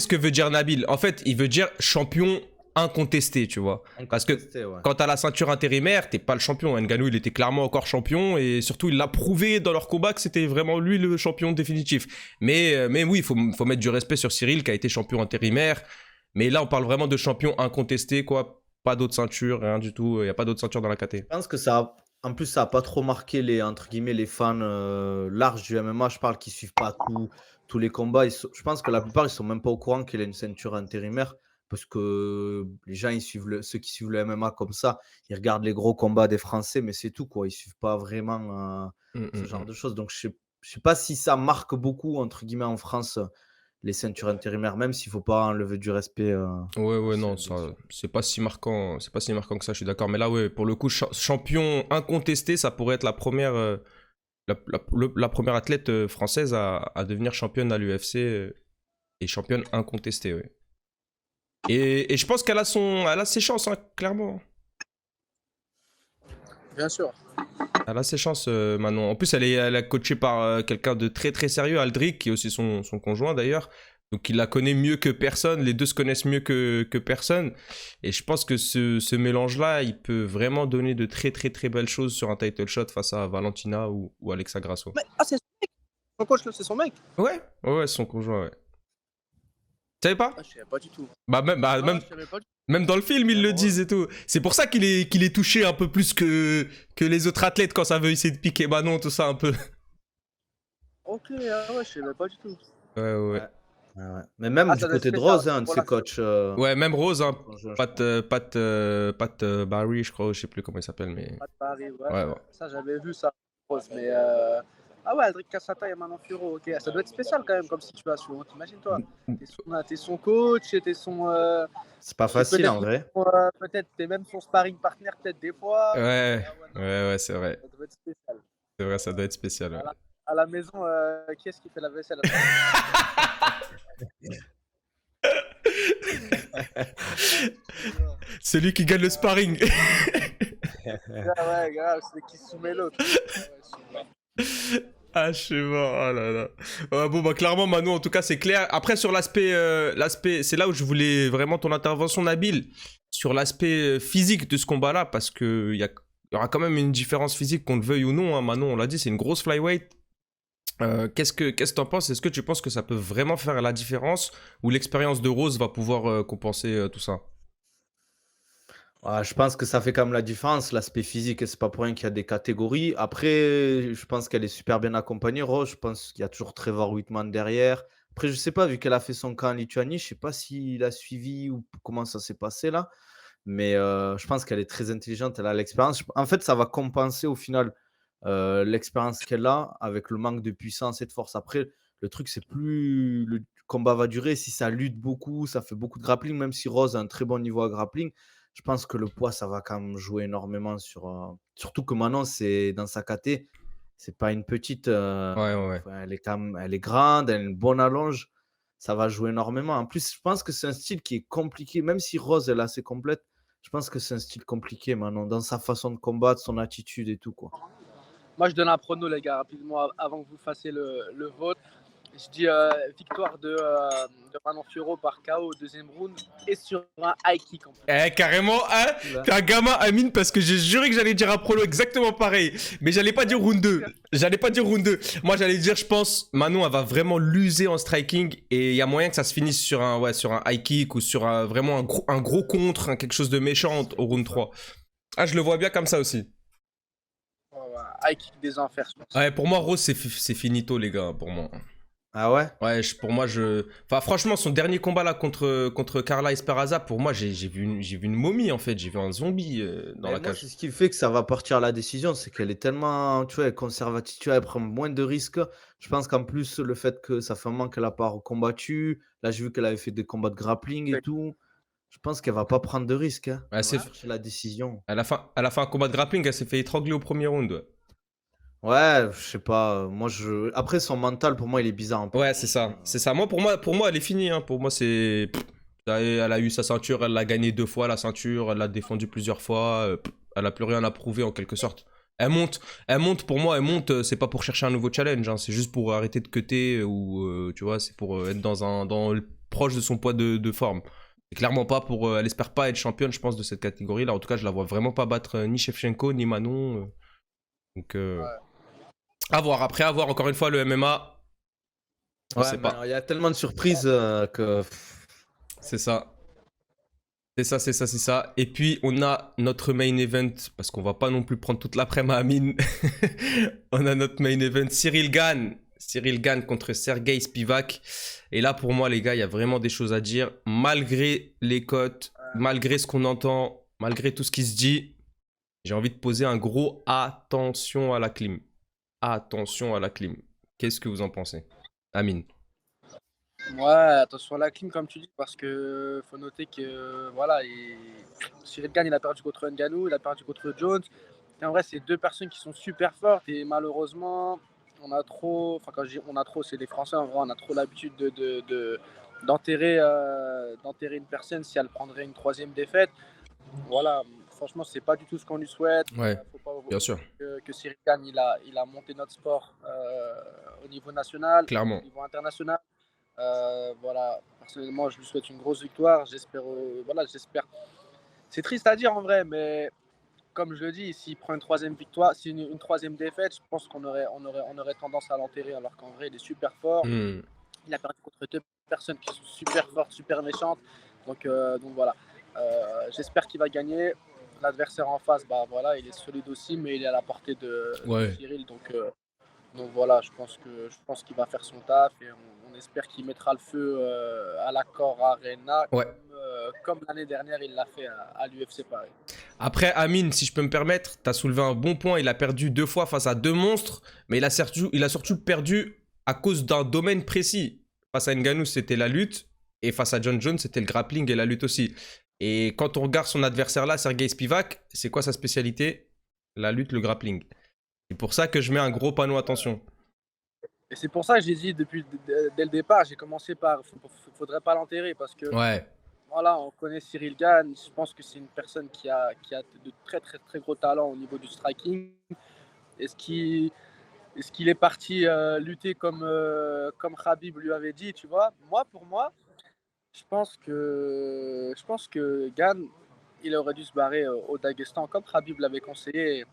ce que veut dire Nabil. En fait, il veut dire champion incontesté, tu vois. Parce que quand t'as la ceinture intérimaire, t'es pas le champion. Ngannou, il était clairement encore champion et surtout, il l'a prouvé dans leur combat que c'était vraiment lui le champion définitif. Mais oui, il faut mettre du respect sur Cyril qui a été champion intérimaire. Mais là, on parle vraiment de champion incontesté, quoi. Pas d'autres ceintures, rien du tout. Il y a pas d'autres ceintures dans la KT. Je pense que en plus, ça a pas trop marqué entre guillemets, les fans larges du MMA. Je parle qui suivent pas tous les combats. Je pense que la plupart, ils sont même pas au courant qu'il a une ceinture intérimaire. Parce que les gens, ceux qui suivent le MMA comme ça, ils regardent les gros combats des Français, mais c'est tout, quoi. Ils suivent pas vraiment ce genre de choses. Donc, je sais pas si ça marque beaucoup, entre guillemets, en France, les ceintures intérimaires, même s'il faut pas enlever du respect. Ouais, non, c'est pas si marquant que ça, je suis d'accord. Mais là, ouais, pour le coup, champion incontesté, ça pourrait être la première, la première athlète française à devenir championne à l'UFC et championne incontestée, ouais. Et je pense qu'elle a ses chances, hein, clairement. Bien sûr. Elle a ses chances, Manon. En plus, elle est coachée par quelqu'un de très très sérieux, Aldric, qui est aussi son conjoint d'ailleurs. Donc il la connaît mieux que personne, les deux se connaissent mieux que personne. Et je pense que ce mélange-là, il peut vraiment donner de très très très belles choses sur un title shot face à Valentina ou Alexa Grasso. Mais, c'est son mec. Son coach, c'est son mec. Ouais, son conjoint, ouais. Tu savais pas? Je savais pas du tout. Même dans le film, ils le disent et tout. C'est pour ça qu'il est touché un peu plus que les autres athlètes quand ça veut essayer de piquer Manon, tout ça un peu. Ok, je savais pas du tout. Ouais. Mais même du côté de Rose, un de ses coachs. Ouais, même Rose, hein. Pat Barry, je crois, je sais plus comment il s'appelle. Mais... Pat Barry, ouais. Ça, j'avais vu ça, Rose, mais... Ah ouais, Aldric Cassata et Manon Fiorot, ok. Ça doit être spécial quand même comme situation. T'imagines-toi, t'es son coach, t'es son... C'est pas facile en vrai. Peut-être t'es même son sparring partner, peut-être des fois. Ouais, c'est vrai. Ça doit être spécial. C'est vrai, ça doit être spécial. Ouais. À la maison, qui est-ce qui fait la vaisselle? Celui qui gagne le sparring. Ouais, grave, c'est qui soumet l'autre. Ah, je sais pas, oh là là. Bon, bah, clairement, Manu, en tout cas, c'est clair. Après, sur l'aspect, c'est là où je voulais vraiment ton intervention, Nabil, sur l'aspect physique de ce combat-là, parce qu'il y aura quand même une différence physique, qu'on le veuille ou non. Hein. Manon, on l'a dit, c'est une grosse flyweight. Qu'est-ce que t'en penses? Est-ce que tu penses que ça peut vraiment faire la différence ou l'expérience de Rose va pouvoir compenser tout ça? Ouais, je pense que ça fait quand même la différence, l'aspect physique, et c'est pas pour rien qu'il y a des catégories. Après, je pense qu'elle est super bien accompagnée, Rose. Je pense qu'il y a toujours Trevor Whitman derrière. Après, je sais pas, vu qu'elle a fait son camp en Lituanie, je sais pas s'il a suivi ou comment ça s'est passé là. Mais je pense qu'elle est très intelligente, elle a l'expérience. En fait, ça va compenser au final l'expérience qu'elle a avec le manque de puissance et de force. Après, le truc, c'est plus le combat va durer. Si ça lutte beaucoup, ça fait beaucoup de grappling, même si Rose a un très bon niveau à grappling, je pense que le poids, ça va quand même jouer énormément sur. Surtout que Manon, c'est dans sa KT, c'est pas une petite. Ouais. Elle est quand même, elle est grande, elle a une bonne allonge. Ça va jouer énormément. En plus, je pense que c'est un style qui est compliqué, même si Rose, elle est assez complète. Je pense que c'est un style compliqué, Manon, dans sa façon de combattre, son attitude et tout, quoi. Moi, je donne un prono, les gars, rapidement, avant que vous fassiez le vote. Je dis victoire de Manon Fiorot par KO au deuxième round et sur un high kick en plus. Carrément, hein? T'es un gamin, Amine, parce que j'ai juré que j'allais dire un prolo exactement pareil. Mais j'allais pas dire round 2. Moi, j'allais dire, je pense, Manon, elle va vraiment l'user en striking. Et il y a moyen que ça se finisse sur un high kick ou sur vraiment un gros contre, quelque chose de méchant au round 3. Ah, je le vois bien comme ça aussi. High kick des enfers, je pense. Ouais, pour moi, Rose, c'est finito, les gars, pour moi. Ah ouais? Ouais, pour moi, Enfin, franchement, son dernier combat là contre Carla Esparza, pour moi, j'ai vu une momie en fait, j'ai vu un zombie dans la cage. C'est ce qui fait que ça va partir à la décision, c'est qu'elle est tellement, tu vois, conservative, tu vois, elle prend moins de risques. Je pense qu'en plus, le fait que ça fait un moment qu'elle n'a pas combattu, là, j'ai vu qu'elle avait fait des combats de grappling et tout. Je pense qu'elle va pas prendre de risques. Hein. Ouais, Elle va chercher la décision. Elle a fait un combat de grappling, elle s'est fait étrangler au premier round. Ouais. Ouais, je sais pas. Après, son mental, pour moi, il est bizarre un peu. Ouais, c'est ça. Moi, pour moi, elle est finie. Hein. Pour moi, c'est. Elle a eu sa ceinture, elle l'a gagnée 2 fois la ceinture, elle l'a défendue plusieurs fois. Elle a plus rien à prouver en quelque sorte. Elle monte. Pour moi, c'est pas pour chercher un nouveau challenge. Hein. C'est juste pour arrêter de cutter ou tu vois, c'est pour être proche de son poids de forme. C'est clairement pas pour. Elle espère pas être championne, je pense, de cette catégorie-là. En tout cas, je la vois vraiment pas battre ni Shevchenko ni Manon. Donc. Ouais. À voir. Après, à voir encore une fois le MMA. On sait pas. Il y a tellement de surprises que. C'est ça. C'est ça. Et puis, on a notre main event, parce qu'on va pas non plus prendre toute l'après-midi à Amine. On a notre main event, Cyril Gane contre Sergey Spivak. Et là, pour moi, les gars, il y a vraiment des choses à dire. Malgré les cotes, malgré ce qu'on entend, malgré tout ce qui se dit, j'ai envie de poser un gros attention à la clim. Attention à la clim. Qu'est-ce que vous en pensez, Amine? Ouais, attention à la clim, comme tu dis, parce que faut noter que voilà, Cyril Gane, il a perdu contre Ngannou, il a perdu contre Jones. Et en vrai, c'est deux personnes qui sont super fortes et malheureusement, on a trop. Enfin, quand je dis on a trop, c'est les Français en vrai, on a trop l'habitude d'enterrer une personne si elle prendrait une troisième défaite. Voilà, franchement, c'est pas du tout ce qu'on lui souhaite. Ouais, faut pas bien sûr. Que Cyril Gane, il a monté notre sport au niveau national, Clairement. au niveau international. Voilà, personnellement, je lui souhaite une grosse victoire. J'espère. C'est triste à dire en vrai, mais comme je le dis, s'il prend une troisième victoire, une troisième défaite, je pense qu'on aurait tendance à l'enterrer, alors qu'en vrai, il est super fort. Il a perdu contre deux personnes qui sont super fortes, super méchantes. Donc voilà. J'espère qu'il va gagner. L'adversaire en face, bah voilà, il est solide aussi, mais il est à la portée de Cyril. Donc voilà, je pense qu'il va faire son taf et on espère qu'il mettra le feu à l'Accor Arena comme l'année dernière il l'a fait à l'UFC Paris. Après, Amine, si je peux me permettre, tu as soulevé un bon point. Il a perdu 2 fois face à 2 monstres, mais il a surtout perdu à cause d'un domaine précis. Face à Ngannou, c'était la lutte, et face à John Jones, c'était le grappling et la lutte aussi. Et quand on regarde son adversaire là, Sergey Spivak, c'est quoi sa spécialité? La lutte, le grappling. C'est pour ça que je mets un gros panneau attention. Et c'est pour ça que j'ai dit dès le départ, j'ai commencé par faudrait pas l'enterrer parce que voilà, on connaît Cyril Gane. Je pense que c'est une personne qui a de très très très gros talents au niveau du striking. Est-ce qu'il est-ce qu'il est parti lutter comme Khabib lui avait dit, tu vois? Pour moi, je pense que Gane, il aurait dû se barrer au Daghestan comme Khabib l'avait conseillé.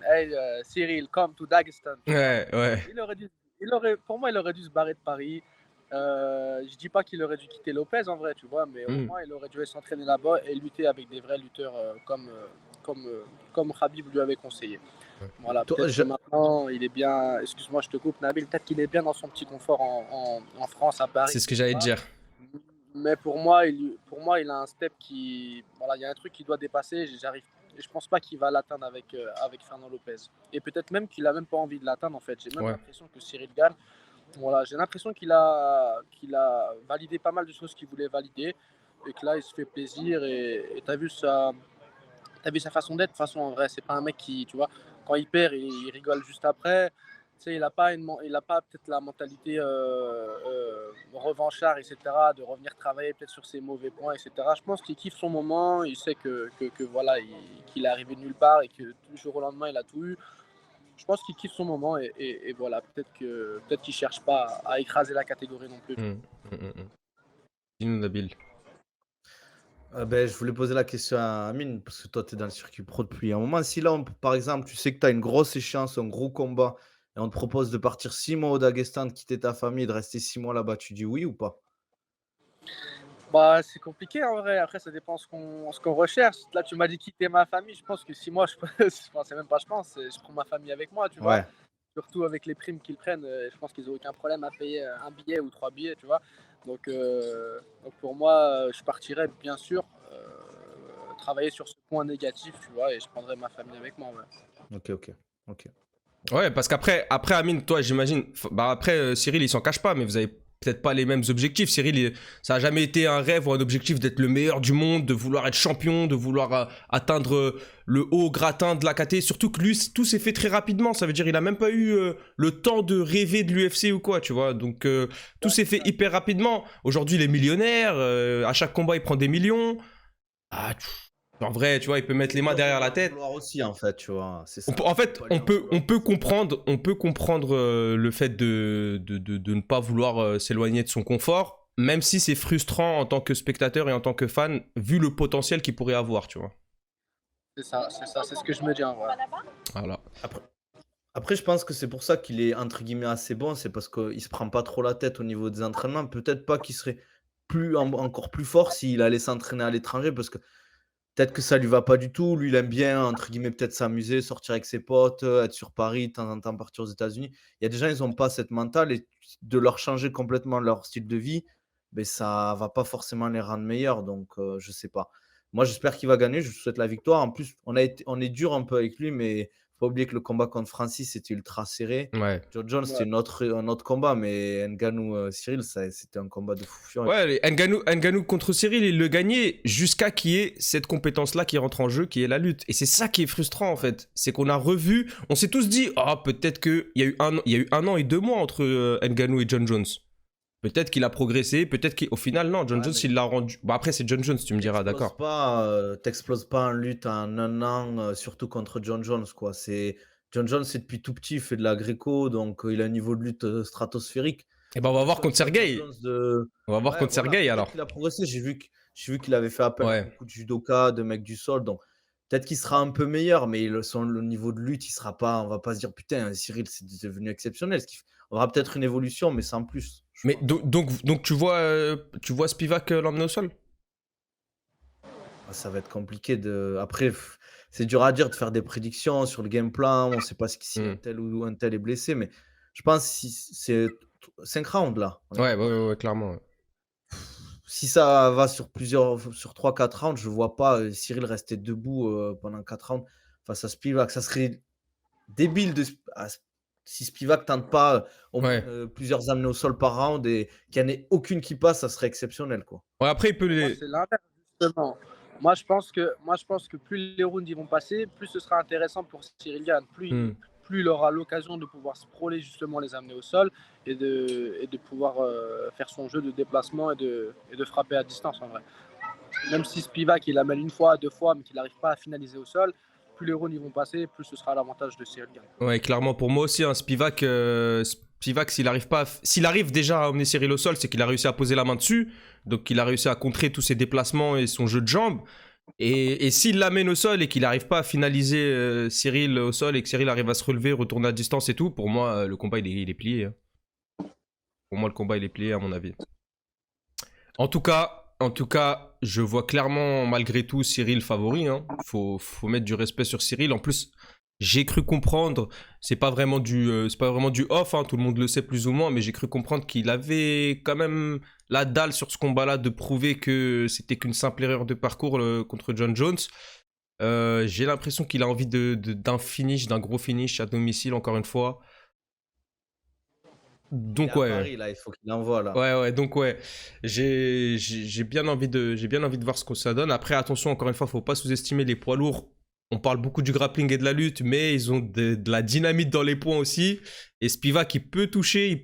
Hey, Cyril, come to Daghestan, tu vois. Ouais, ouais. Pour moi, il aurait dû se barrer de Paris. Je dis pas qu'il aurait dû quitter Lopez en vrai, tu vois, mais au Hmm. moins il aurait dû s'entraîner là-bas et lutter avec des vrais lutteurs comme, euh, comme Khabib lui avait conseillé. Voilà, Toi, peut-être que maintenant il est bien. Excuse-moi, je te coupe, Nabil. Peut-être qu'il est bien dans son petit confort en France, à C'est Paris, ce que tu j'allais te vois. dire. Mais pour moi, il a un step qui. Voilà, il y a un truc qu'il doit dépasser. Je pense pas qu'il va l'atteindre avec Fernand Lopez. Et peut-être même qu'il a même pas envie de l'atteindre en fait. J'ai même Ouais. l'impression que Cyril Gane, voilà, j'ai l'impression qu'il a validé pas mal de choses qu'il voulait valider et que là il se fait plaisir et t'as vu sa façon d'être. De toute façon, en vrai, c'est pas un mec qui, tu vois, quand il perd, il rigole juste après. Tu sais, il a pas peut-être la mentalité revanchard, etc., de revenir travailler peut-être sur ses mauvais points, etc. Je pense qu'il kiffe son moment. Il sait que voilà, qu'il est arrivé de nulle part et que du jour au lendemain, il a tout eu. Je pense qu'il kiffe son moment et voilà, peut-être qu'il cherche pas à écraser la catégorie non plus. Hmm. Hmm, hmm, hmm. Dis-nous, Nabil. ben, je voulais poser la question à Amine, parce que toi, tu es dans le circuit pro depuis un moment. Si là, par exemple, tu sais que tu as une grosse échéance, un gros combat, et on te propose de partir 6 mois au Daghestan, de quitter ta famille, de rester 6 mois là-bas, tu dis oui ou pas? Bah, c'est compliqué en vrai. Après, ça dépend ce qu'on recherche. Là, tu m'as dit quitter ma famille. Je pense que si moi, c'est même pas, je prends ma famille avec moi, tu vois. Ouais. Surtout avec les primes qu'ils prennent, je pense qu'ils n'ont aucun problème à payer un billet ou 3 billets, tu vois. Donc pour moi, je partirais bien sûr travailler sur ce point négatif, tu vois, et je prendrais ma famille avec moi. Ouais. Ok. Ouais, parce qu'après Amine, toi, j'imagine. Bah après, Cyril, il s'en cache pas, mais vous avez peut-être pas les mêmes objectifs. Cyril, ça a jamais été un rêve ou un objectif d'être le meilleur du monde, de vouloir être champion, de vouloir atteindre le haut gratin de la KT. Surtout que lui, tout s'est fait très rapidement. Ça veut dire il a même pas eu le temps de rêver de l'UFC ou quoi, tu vois. Donc tout s'est fait hyper rapidement. Aujourd'hui, il est millionnaire. À chaque combat, il prend des millions. Ah, en vrai, tu vois, il peut mettre les mains derrière la tête. Aussi, en fait, tu vois, c'est ça. En fait, on peut comprendre le fait de ne pas vouloir s'éloigner de son confort, même si c'est frustrant en tant que spectateur et en tant que fan, vu le potentiel qu'il pourrait avoir, tu vois. C'est ça, c'est ce que je me dis en vrai. Voilà. Après, je pense que c'est pour ça qu'il est entre guillemets assez bon, c'est parce qu'il se prend pas trop la tête au niveau des entraînements. Peut-être pas qu'il serait encore plus fort s'il allait s'entraîner à l'étranger, parce que peut-être que ça lui va pas du tout. Lui, il aime bien, entre guillemets, peut-être s'amuser, sortir avec ses potes, être sur Paris, de temps en temps partir aux États-Unis. Il y a des gens, ils n'ont pas cette mentale, et de leur changer complètement leur style de vie, ben, ça va pas forcément les rendre meilleurs. Donc, je sais pas. Moi, j'espère qu'il va gagner. Je lui souhaite la victoire. En plus, on est dur un peu avec lui, mais faut pas oublier que le combat contre Francis, c'était ultra serré. Ouais. John Jones, c'était un autre combat, mais Ngannou, Cyril, c'était un combat de fou furieux. Ouais, Ngannou contre Cyril, il le gagnait jusqu'à qu'il y ait cette compétence-là qui rentre en jeu, qui est la lutte. Et c'est ça qui est frustrant, en fait. C'est qu'on a revu, on s'est tous dit, peut-être qu'il y a eu il y a eu 1 an et 2 mois entre Ngannou et John Jones. Peut-être qu'il a progressé, peut-être qu'au final, non, John Jones, il l'a rendu. Bon, après, c'est John Jones, tu me diras, d'accord. T'exploses pas en lutte en un an, surtout contre John Jones, quoi. John Jones, c'est depuis tout petit, il fait de la gréco, donc il a un niveau de lutte stratosphérique. Et ben, on va voir contre Sergei. On va voir contre Sergei, alors. Il a progressé, j'ai vu qu'il avait fait appel à beaucoup de judokas, de mecs du sol, donc peut-être qu'il sera un peu meilleur, mais le niveau de lutte, il sera pas. On va pas se dire, putain, Cyril, c'est devenu exceptionnel. On aura peut-être une évolution, mais sans plus. Mais donc tu vois Spivak l'emmener au sol? Ça va être compliqué de. Après, c'est dur à dire de faire des prédictions sur le game plan. On ne sait pas si un tel ou un tel est blessé, mais je pense que c'est 5 rounds là. Ouais, clairement. Ouais. Si ça va sur 3-4 rounds, je ne vois pas Cyril rester debout pendant 4 rounds face à Spivak. Ça serait débile si Spivak tente pas plusieurs amenés au sol par round et qu'il n'y en ait aucune qui passe, ça serait exceptionnel, quoi. Ouais, après, il peut Moi, c'est l'inverse, justement. Moi, je pense que plus les rounds ils vont passer, plus ce sera intéressant pour Cyril Gane. Plus plus il aura l'occasion de pouvoir sprawler, justement les amener au sol et de pouvoir faire son jeu de déplacement et de frapper à distance en vrai. Même si Spivak il amène une fois, deux fois, mais qu'il n'arrive pas à finaliser au sol, plus les rounds ils vont passer, plus ce sera l'avantage de Cyril Gane. Ouais, clairement, pour moi aussi, hein, Spivak, s'il arrive déjà à emmener Cyril au sol, c'est qu'il a réussi à poser la main dessus, donc il a réussi à contrer tous ses déplacements et son jeu de jambes. Et s'il l'amène au sol et qu'il n'arrive pas à finaliser Cyril au sol et que Cyril arrive à se relever, retourner à distance et tout, pour moi, le combat, il est plié. Hein. Pour moi, le combat, il est plié, à mon avis. En tout cas, je vois clairement, malgré tout, Cyril favori. Hein. Faut mettre du respect sur Cyril. En plus, j'ai cru comprendre, c'est pas vraiment du off, hein, tout le monde le sait plus ou moins, mais j'ai cru comprendre qu'il avait quand même la dalle sur ce combat-là de prouver que c'était qu'une simple erreur de parcours contre John Jones. J'ai l'impression qu'il a envie d'un finish, d'un gros finish à domicile, encore une fois. Donc ouais. Paris, là, il faut qu'il envoie là. Ouais, donc ouais. J'ai bien envie de voir ce que ça donne. Après, attention, encore une fois, faut pas sous-estimer les poids lourds. On parle beaucoup du grappling et de la lutte, mais ils ont de la dynamite dans les points aussi. Et Spivak, il peut toucher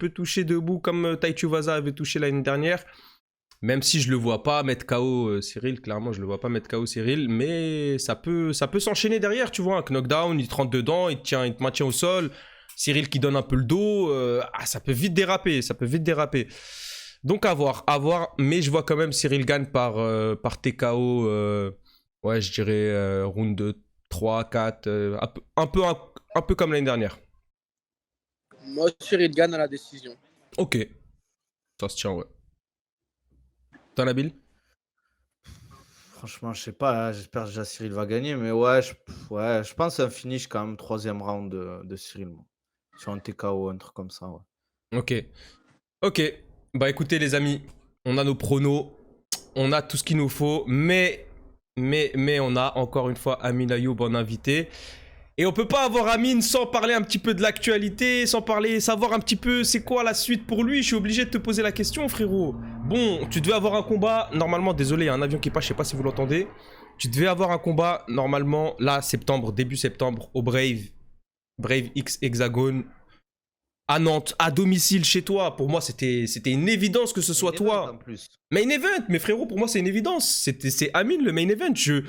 debout comme Tai Tuivasa avait touché l'année dernière. Même si je le vois pas mettre KO Cyril, clairement, je le vois pas mettre KO Cyril, mais ça peut s'enchaîner derrière, tu vois. Un knockdown, il te rentre dedans, il te maintient au sol. Cyril qui donne un peu le dos, ça peut vite déraper, Donc à voir, mais je vois quand même Cyril Gane par TKO, ouais, je dirais round 2, 3, 4, un peu comme l'année dernière. Moi, Cyril Gane à la décision. Ok, ça se tient, ouais. T'as Nabil ? Franchement, je sais pas, hein, j'espère déjà Cyril va gagner, mais ouais, je pense un finish quand même, 3e round de Cyril, moi. Sur un TKO, un truc comme ça, ouais. Ok, bah écoutez les amis, on a nos pronos, on a tout ce qu'il nous faut, mais on a encore une fois Amine Ayoub en invité. Et on peut pas avoir Amine sans parler un petit peu de l'actualité, savoir un petit peu c'est quoi la suite pour lui. Je suis obligé de te poser la question, frérot. Bon, tu devais avoir un combat, normalement, désolé, il y a un avion qui passe, je sais pas si vous l'entendez. Tu devais avoir un combat, normalement, là, début septembre, au Brave X Hexagone, à Nantes, à domicile, chez toi. Pour moi, c'était une évidence que ce soit toi. En plus. Main event, mais frérot, pour moi, c'est une évidence. C'est Amine, le main event. Tu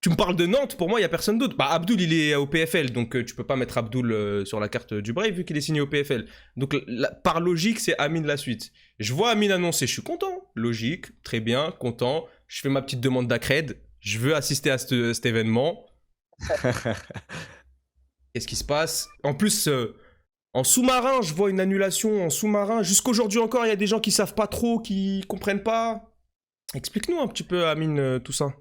me parles de Nantes, pour moi, il n'y a personne d'autre. Bah, Abdul, il est au PFL, donc tu peux pas mettre Abdul sur la carte du Brave vu qu'il est signé au PFL. Donc, par logique, c'est Amine la suite. Je vois Amine annoncer, je suis content. Logique, très bien, content. Je fais ma petite demande d'accred. Je veux assister à cet événement. Qu'est-ce qui se passe ? En plus, en sous-marin, je vois une annulation en sous-marin. Jusqu'aujourd'hui encore, il y a des gens qui savent pas trop, qui comprennent pas. Explique-nous un petit peu, Amine, tout ça.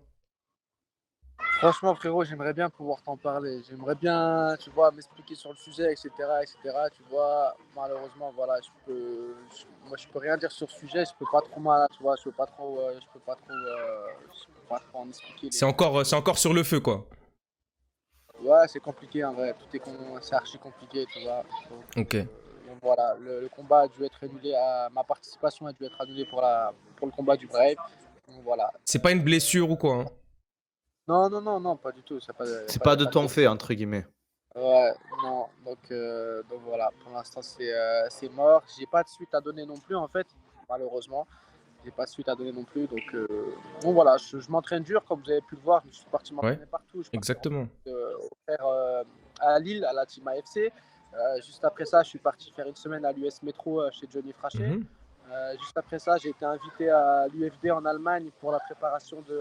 Franchement, frérot, j'aimerais bien pouvoir t'en parler. J'aimerais bien, tu vois, m'expliquer sur le sujet, etc., etc. Tu vois, malheureusement, voilà, je peux rien dire sur ce sujet. Je peux pas trop je peux pas trop en expliquer. C'est encore sur le feu, quoi. Ouais, c'est compliqué en vrai. C'est archi compliqué, tu vois. Ok. Donc voilà, le combat a dû être annulé. Ma participation a dû être annulée pour le combat du Brave. Donc voilà. C'est pas une blessure ou quoi, hein ? Non, pas du tout. C'est pas de ton fait, entre guillemets. Ouais, non. Donc voilà, pour l'instant c'est mort. J'ai pas de suite à donner non plus en fait, malheureusement. J'ai pas de suite à donner non plus. Donc voilà, je m'entraîne dur comme vous avez pu le voir. Je suis parti m'entraîner partout. Exactement. À Lille, à la Team AFC. Juste après ça, je suis parti faire une semaine à l'US Métro chez Johnny Frachet. Juste après ça, j'ai été invité à l'UFD en Allemagne pour la préparation de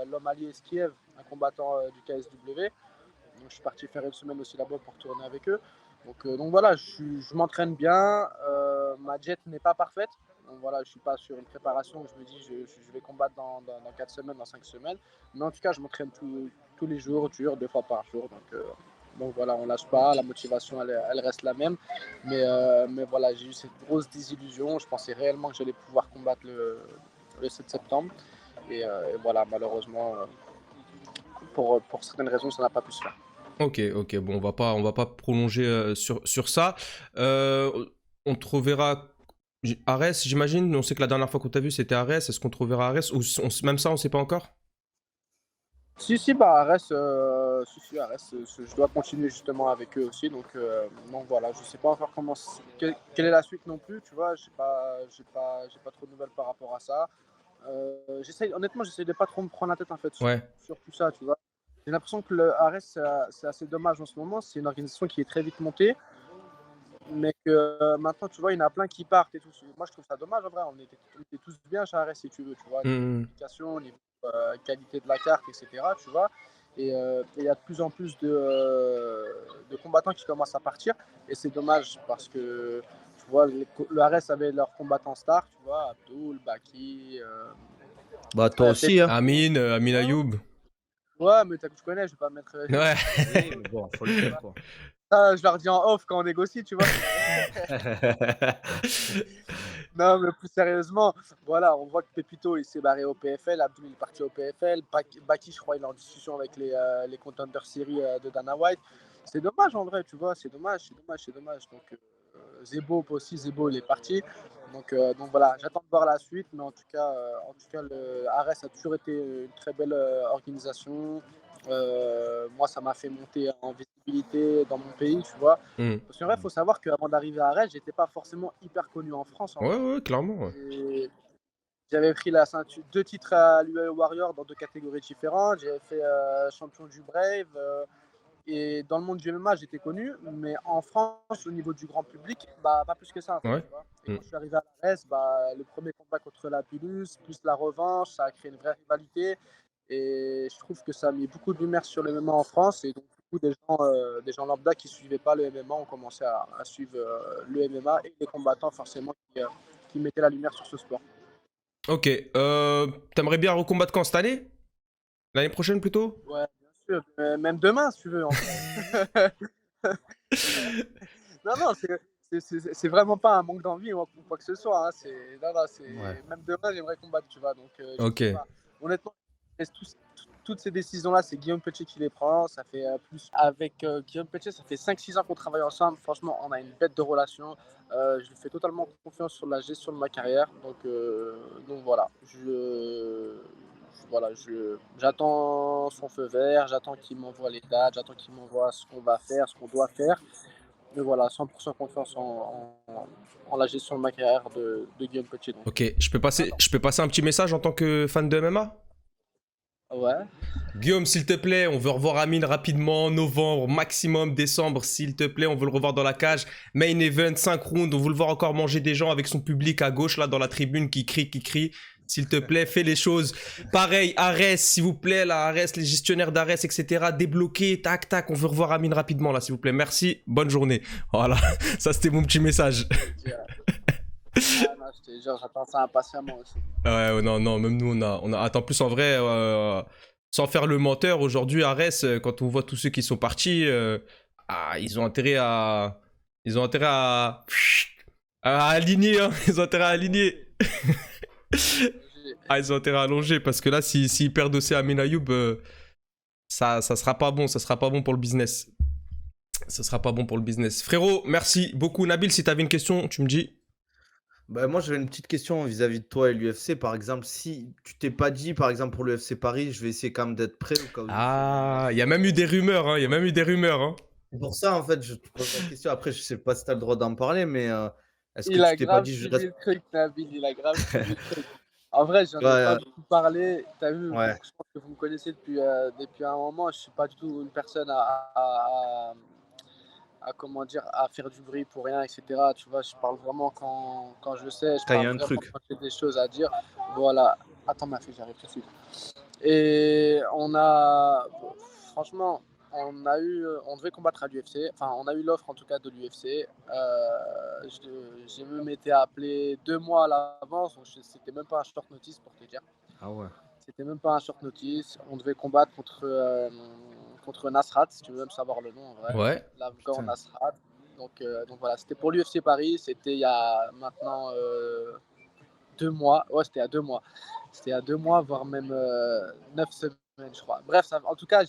l'homme Ali Eskiev, un combattant du KSW. Donc, je suis parti faire une semaine aussi là-bas pour tourner avec eux. Donc voilà, je m'entraîne bien. Ma jet n'est pas parfaite. Donc voilà, je ne suis pas sur une préparation où je me dis je vais combattre dans 4 semaines, dans 5 semaines. Mais en tout cas, je m'entraîne tous les jours, dur, 2 fois par jour. Donc voilà, on ne lâche pas, la motivation elle reste la même. Mais voilà, j'ai eu cette grosse désillusion. Je pensais réellement que j'allais pouvoir combattre le 7 septembre. Et voilà, malheureusement, pour certaines raisons, ça n'a pas pu se faire. Ok, bon, on va pas prolonger sur ça. On te reverra Arès, j'imagine. On sait que la dernière fois qu'on t'a vu, c'était Arès. Est-ce qu'on te reverra Arès ou même ça, on sait pas encore? Si, bah, Arès, si, Arès, je dois continuer justement avec eux aussi. Donc voilà, je sais pas encore quelle est la suite non plus, tu vois. J'ai pas trop de nouvelles par rapport à ça. Honnêtement, j'essaie de pas trop me prendre la tête en fait Ouais. sur tout ça, tu vois. J'ai l'impression que le Arès, c'est assez dommage en ce moment. C'est une organisation qui est très vite montée, mais que maintenant, tu vois, il y en a plein qui partent et tout. Moi, je trouve ça dommage en vrai. On était tous bien chez Arès, si tu veux, tu vois, niveau Hmm. communication, niveau qualité de la carte, etc. Tu vois. Et il y a de plus en plus de combattants qui commencent à partir. Et c'est dommage parce que, tu vois, le Arès avait leurs combattants stars, tu vois, Abdul, Baki. Bah, toi aussi, hein. Amin Ayoub. Ouais, mais tu connais, je vais pas me mettre. Ouais. Oui, mais bon, faut le dire, quoi. Ça, je leur dis en off quand on négocie, tu vois. Non, mais plus sérieusement, voilà, on voit que Pepito il s'est barré au PFL, Abdul il est parti au PFL, Baki, je crois, il est en discussion avec les Contender Series de Dana White. C'est dommage en vrai, tu vois, c'est dommage. Donc, Zebo aussi, Zebo il est parti. Donc voilà, j'attends de voir la suite, mais en tout cas le Ares a toujours été une très belle organisation. Moi, ça m'a fait monter en visibilité dans mon pays, tu vois. Hmm. Parce qu'en vrai, il faut savoir qu'avant d'arriver à Rennes, j'étais pas forcément hyper connu en France. En Ouais, vrai. ouais, clairement. Ouais. J'avais pris la ceinture, 2 titres à l'UE Warrior dans 2 catégories différentes. J'avais fait champion du Brave. Et dans le monde du MMA, j'étais connu. Mais en France, au niveau du grand public, bah, pas plus que ça, en fait. Ouais. Tu vois. Et quand je suis arrivé à la RS, bah, le premier combat contre la Pilus, plus la revanche, ça a créé une vraie rivalité. Et je trouve que ça a mis beaucoup de lumière sur le MMA en France. Et donc, du coup, des gens lambda qui ne suivaient pas le MMA ont commencé à suivre le MMA et les combattants, forcément, qui mettaient la lumière sur ce sport. Ok. T'aimerais bien recombattre quand cette année? L'année prochaine plutôt? Ouais, bien sûr. Même demain, si tu veux. En fait. Non, c'est vraiment pas un manque d'envie ou quoi que ce soit. Hein. Ouais. Même demain, j'aimerais combattre, tu vois. Donc, je Ok. sais pas. Honnêtement, toutes ces décisions-là, c'est Guillaume Petit qui les prend. Ça fait plus. Avec Guillaume Petit, ça fait 5-6 ans qu'on travaille ensemble. Franchement, on a une bête de relation. Je lui fais totalement confiance sur la gestion de ma carrière. Donc voilà. J'attends son feu vert, j'attends qu'il m'envoie les dates, j'attends qu'il m'envoie ce qu'on va faire, ce qu'on doit faire. Mais voilà, 100% confiance en la gestion de ma carrière de Guillaume Petit. Donc. Ok. Je peux passer un petit message en tant que fan de MMA? Ouais. Guillaume, s'il te plaît, on veut revoir Amine rapidement, novembre, maximum décembre, s'il te plaît, on veut le revoir dans la cage. Main event, 5 rounds, on veut le voir encore manger des gens avec son public à gauche, là, dans la tribune, qui crie. S'il te plaît, fais les choses. Pareil, Arès, s'il vous plaît, là, Arès, les gestionnaires d'Arès, etc., débloqués, tac, on veut revoir Amine rapidement, là, s'il vous plaît. Merci, bonne journée. Voilà, ça, c'était mon petit message. Non, je te jure, j'attends ça impatiemment aussi. Ouais, non, même nous, on a... Attends, plus en vrai, sans faire le menteur, aujourd'hui, Arès, quand on voit tous ceux qui sont partis, ils ont intérêt à... à aligner, hein. Ils ont intérêt à aligner. Ils ont intérêt à allonger, parce que là, s'ils perdent aussi Amin Ayoub, ça sera pas bon, ça sera pas bon pour le business. Ça sera pas bon pour le business. Frérot, merci beaucoup. Nabil, si t'avais une question, tu me dis. Bah, moi, j'avais une petite question vis-à-vis de toi et l'UFC. Par exemple, si tu t'es pas dit, par exemple, pour l'UFC Paris, je vais essayer quand même d'être prêt au cas où. Il y a même eu des rumeurs, hein. Il y a même eu des rumeurs, hein. C'est pour ça, en fait, je te pose la question. Après, je sais pas si tu as le droit d'en parler, mais est-ce que Il tu a t'es pas grave dit, je suivi reste. le truc, Nabil. Il a grave suivi le truc. En vrai, j'en ai Ouais, pas beaucoup parlé. T'as vu, ouais. je pense que vous me connaissez depuis un moment. Je suis pas du tout une personne à comment dire, à faire du bruit pour rien, etc. Tu vois, je parle vraiment quand je sais, je Quand il y parle a un vraiment truc. quand j'ai des choses à dire. Voilà. Attends, ma fille, j'arrive tout de suite. Et franchement, on devait combattre à l'UFC. Enfin, on a eu l'offre en tout cas de l'UFC. J'ai même été appelé 2 mois à l'avance, donc c'était même pas un short notice pour te dire. Ah ouais. C'était même pas un short notice. On devait combattre contre Nasrat, si tu veux même savoir le nom en vrai. Ouais. L'Afghan Nasrat. Donc voilà, c'était pour l'UFC Paris. C'était il y a maintenant 2 mois. Ouais, c'était il y a 2 mois. C'était il y a 2 mois, voire même 9 semaines, je crois. Bref, en tout cas,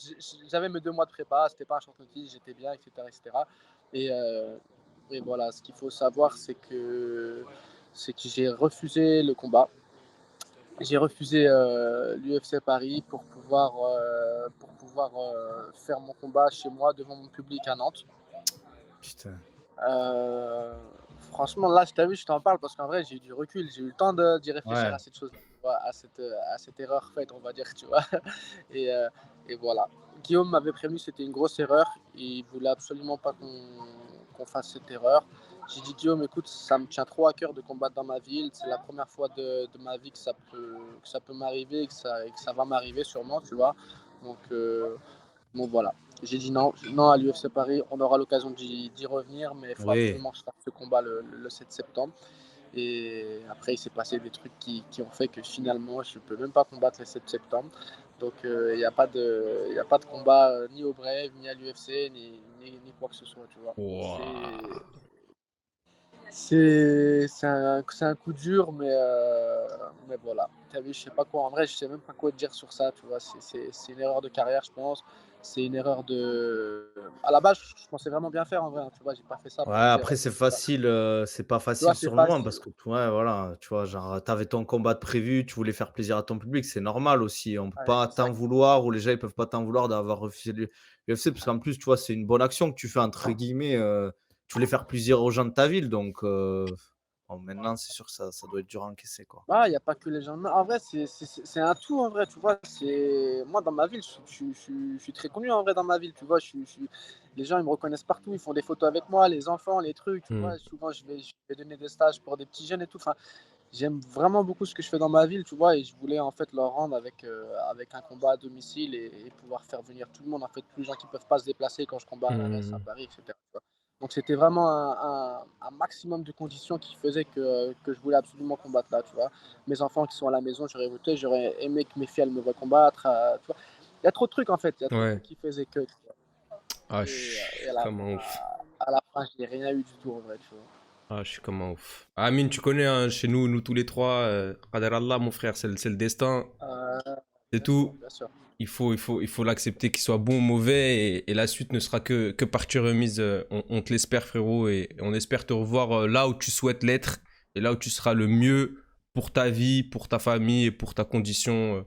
j'avais mes 2 mois de prépa. C'était pas un short notice, j'étais bien, etc. Et voilà, ce qu'il faut savoir, c'est que j'ai refusé le combat. j'ai refusé l'UFC Paris pour pouvoir faire mon combat chez moi devant mon public à Nantes. Putain. Franchement, là, je t'ai vu, je t'en parle parce qu'en vrai, j'ai eu du recul, j'ai eu le temps d'y réfléchir Ouais. à cette chose, tu vois, à cette erreur faite, on va dire, tu vois. Et, euh, et voilà. Guillaume m'avait prévenu, c'était une grosse erreur. Il voulait absolument pas qu'on fasse cette erreur. J'ai dit, Guillaume, écoute, ça me tient trop à cœur de combattre dans ma ville. C'est la première fois de ma vie que ça peut m'arriver et que ça va m'arriver sûrement, tu vois. Donc voilà. J'ai dit non, non à l'UFC Paris. On aura l'occasion d'y revenir, mais il faut Oui. absolument que je fasse ce combat le 7 septembre. Et après, il s'est passé des trucs qui ont fait que finalement, je ne peux même pas combattre le 7 septembre. Donc, il n'y a pas de combat ni au Brave, ni à l'UFC, ni quoi que ce soit, tu vois. Wow. C'est un coup dur, mais voilà. T'as vu, je sais pas quoi. En vrai, je sais même pas quoi te dire sur ça, tu vois. C'est une erreur de carrière, je pense. C'est une erreur de. À la base, je pensais vraiment bien faire en vrai, hein, tu vois. J'ai pas fait ça Ouais, pour me dire. après, c'est facile, c'est pas Tu vois, facile c'est sur le moment facile. parce que, ouais, voilà, tu vois, genre, tu avais ton combat de prévu, tu voulais faire plaisir à ton public, c'est normal aussi. On peut Ouais, pas t'en exact. vouloir ou les gens, ils peuvent pas t'en vouloir d'avoir refusé l'UFC parce qu'en plus, tu vois, c'est une bonne action que tu fais, entre guillemets. Tu voulais faire plaisir aux gens de ta ville, donc bon, maintenant, c'est sûr que ça doit être dur à encaisser, quoi. Ah, il n'y a pas que les gens. En vrai, c'est un tout, en vrai, tu vois. Moi, dans ma ville, je suis très connu, en vrai, dans ma ville, tu vois. Les gens, ils me reconnaissent partout, ils font des photos avec moi, les enfants, les trucs, tu vois. Souvent, je vais donner des stages pour des petits jeunes et tout. Enfin, j'aime vraiment beaucoup ce que je fais dans ma ville, tu vois. Et je voulais, en fait, leur rendre avec un combat à domicile et pouvoir faire venir tout le monde, en fait, tous les gens qui ne peuvent pas se déplacer quand je combats à Metz, à Paris, etc. Tu vois. Donc c'était vraiment un maximum de conditions qui faisaient que je voulais absolument combattre là, tu vois. Mes enfants qui sont à la maison, j'aurais voté, j'aurais aimé que mes filles elles me voient combattre. Tu vois. Il y a trop de trucs en fait, il y a trop de Ouais. trucs qui faisaient que. Tu vois. Ah, je Et suis comme un ouf. à la fin, je n'ai rien eu du tout en vrai, tu vois. Ah, je suis comme un ouf. Ah, Amine, tu connais, hein, chez nous tous les trois, Qadar Allah, mon frère, c'est le destin. Euh, C'est bien sûr, tout. bien sûr. Il faut l'accepter qu'il soit bon ou mauvais et la suite ne sera que partie remise. On te l'espère, frérot, et on espère te revoir là où tu souhaites l'être et là où tu seras le mieux pour ta vie, pour ta famille et pour ta condition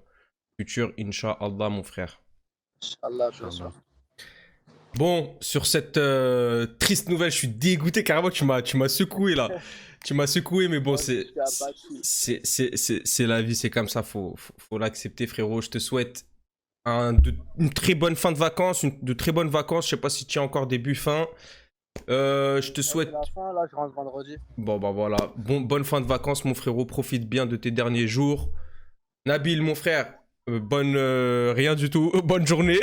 future, Inch'Allah, mon frère. Inch'Allah, bien sûr. Inch'Allah. Bon, sur cette triste nouvelle, je suis dégoûté carrément. Tu m'as secoué là. Tu m'as secoué, mais bon, Moi aussi, je suis abattu. c'est la vie, c'est comme ça. Faut l'accepter, frérot. Je te souhaite une très bonne fin de vacances, de très bonnes vacances. Je sais pas si tu as encore début fin. Je te Là, c'est souhaite. la fin, là, je rentre vendredi. Bon, bah voilà. Bonne fin de vacances, mon frérot. Profite bien de tes derniers jours. Nabil, mon frère, rien du tout. Bonne journée.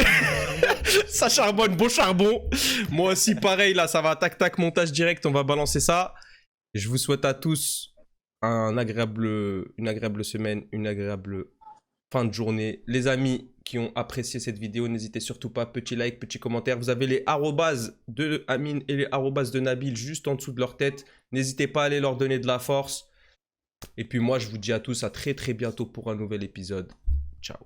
Ça charbonne, bon charbon. Moi aussi, pareil, là, ça va. Tac, tac, montage direct. On va balancer ça. Et je vous souhaite à tous une agréable semaine, une agréable fin de journée. Les amis qui ont apprécié cette vidéo, n'hésitez surtout pas, petit like, petit commentaire. Vous avez les arrobas de Amine et les arrobas de Nabil juste en dessous de leur tête. N'hésitez pas à aller leur donner de la force. Et puis moi, je vous dis à tous à très très bientôt pour un nouvel épisode. Ciao.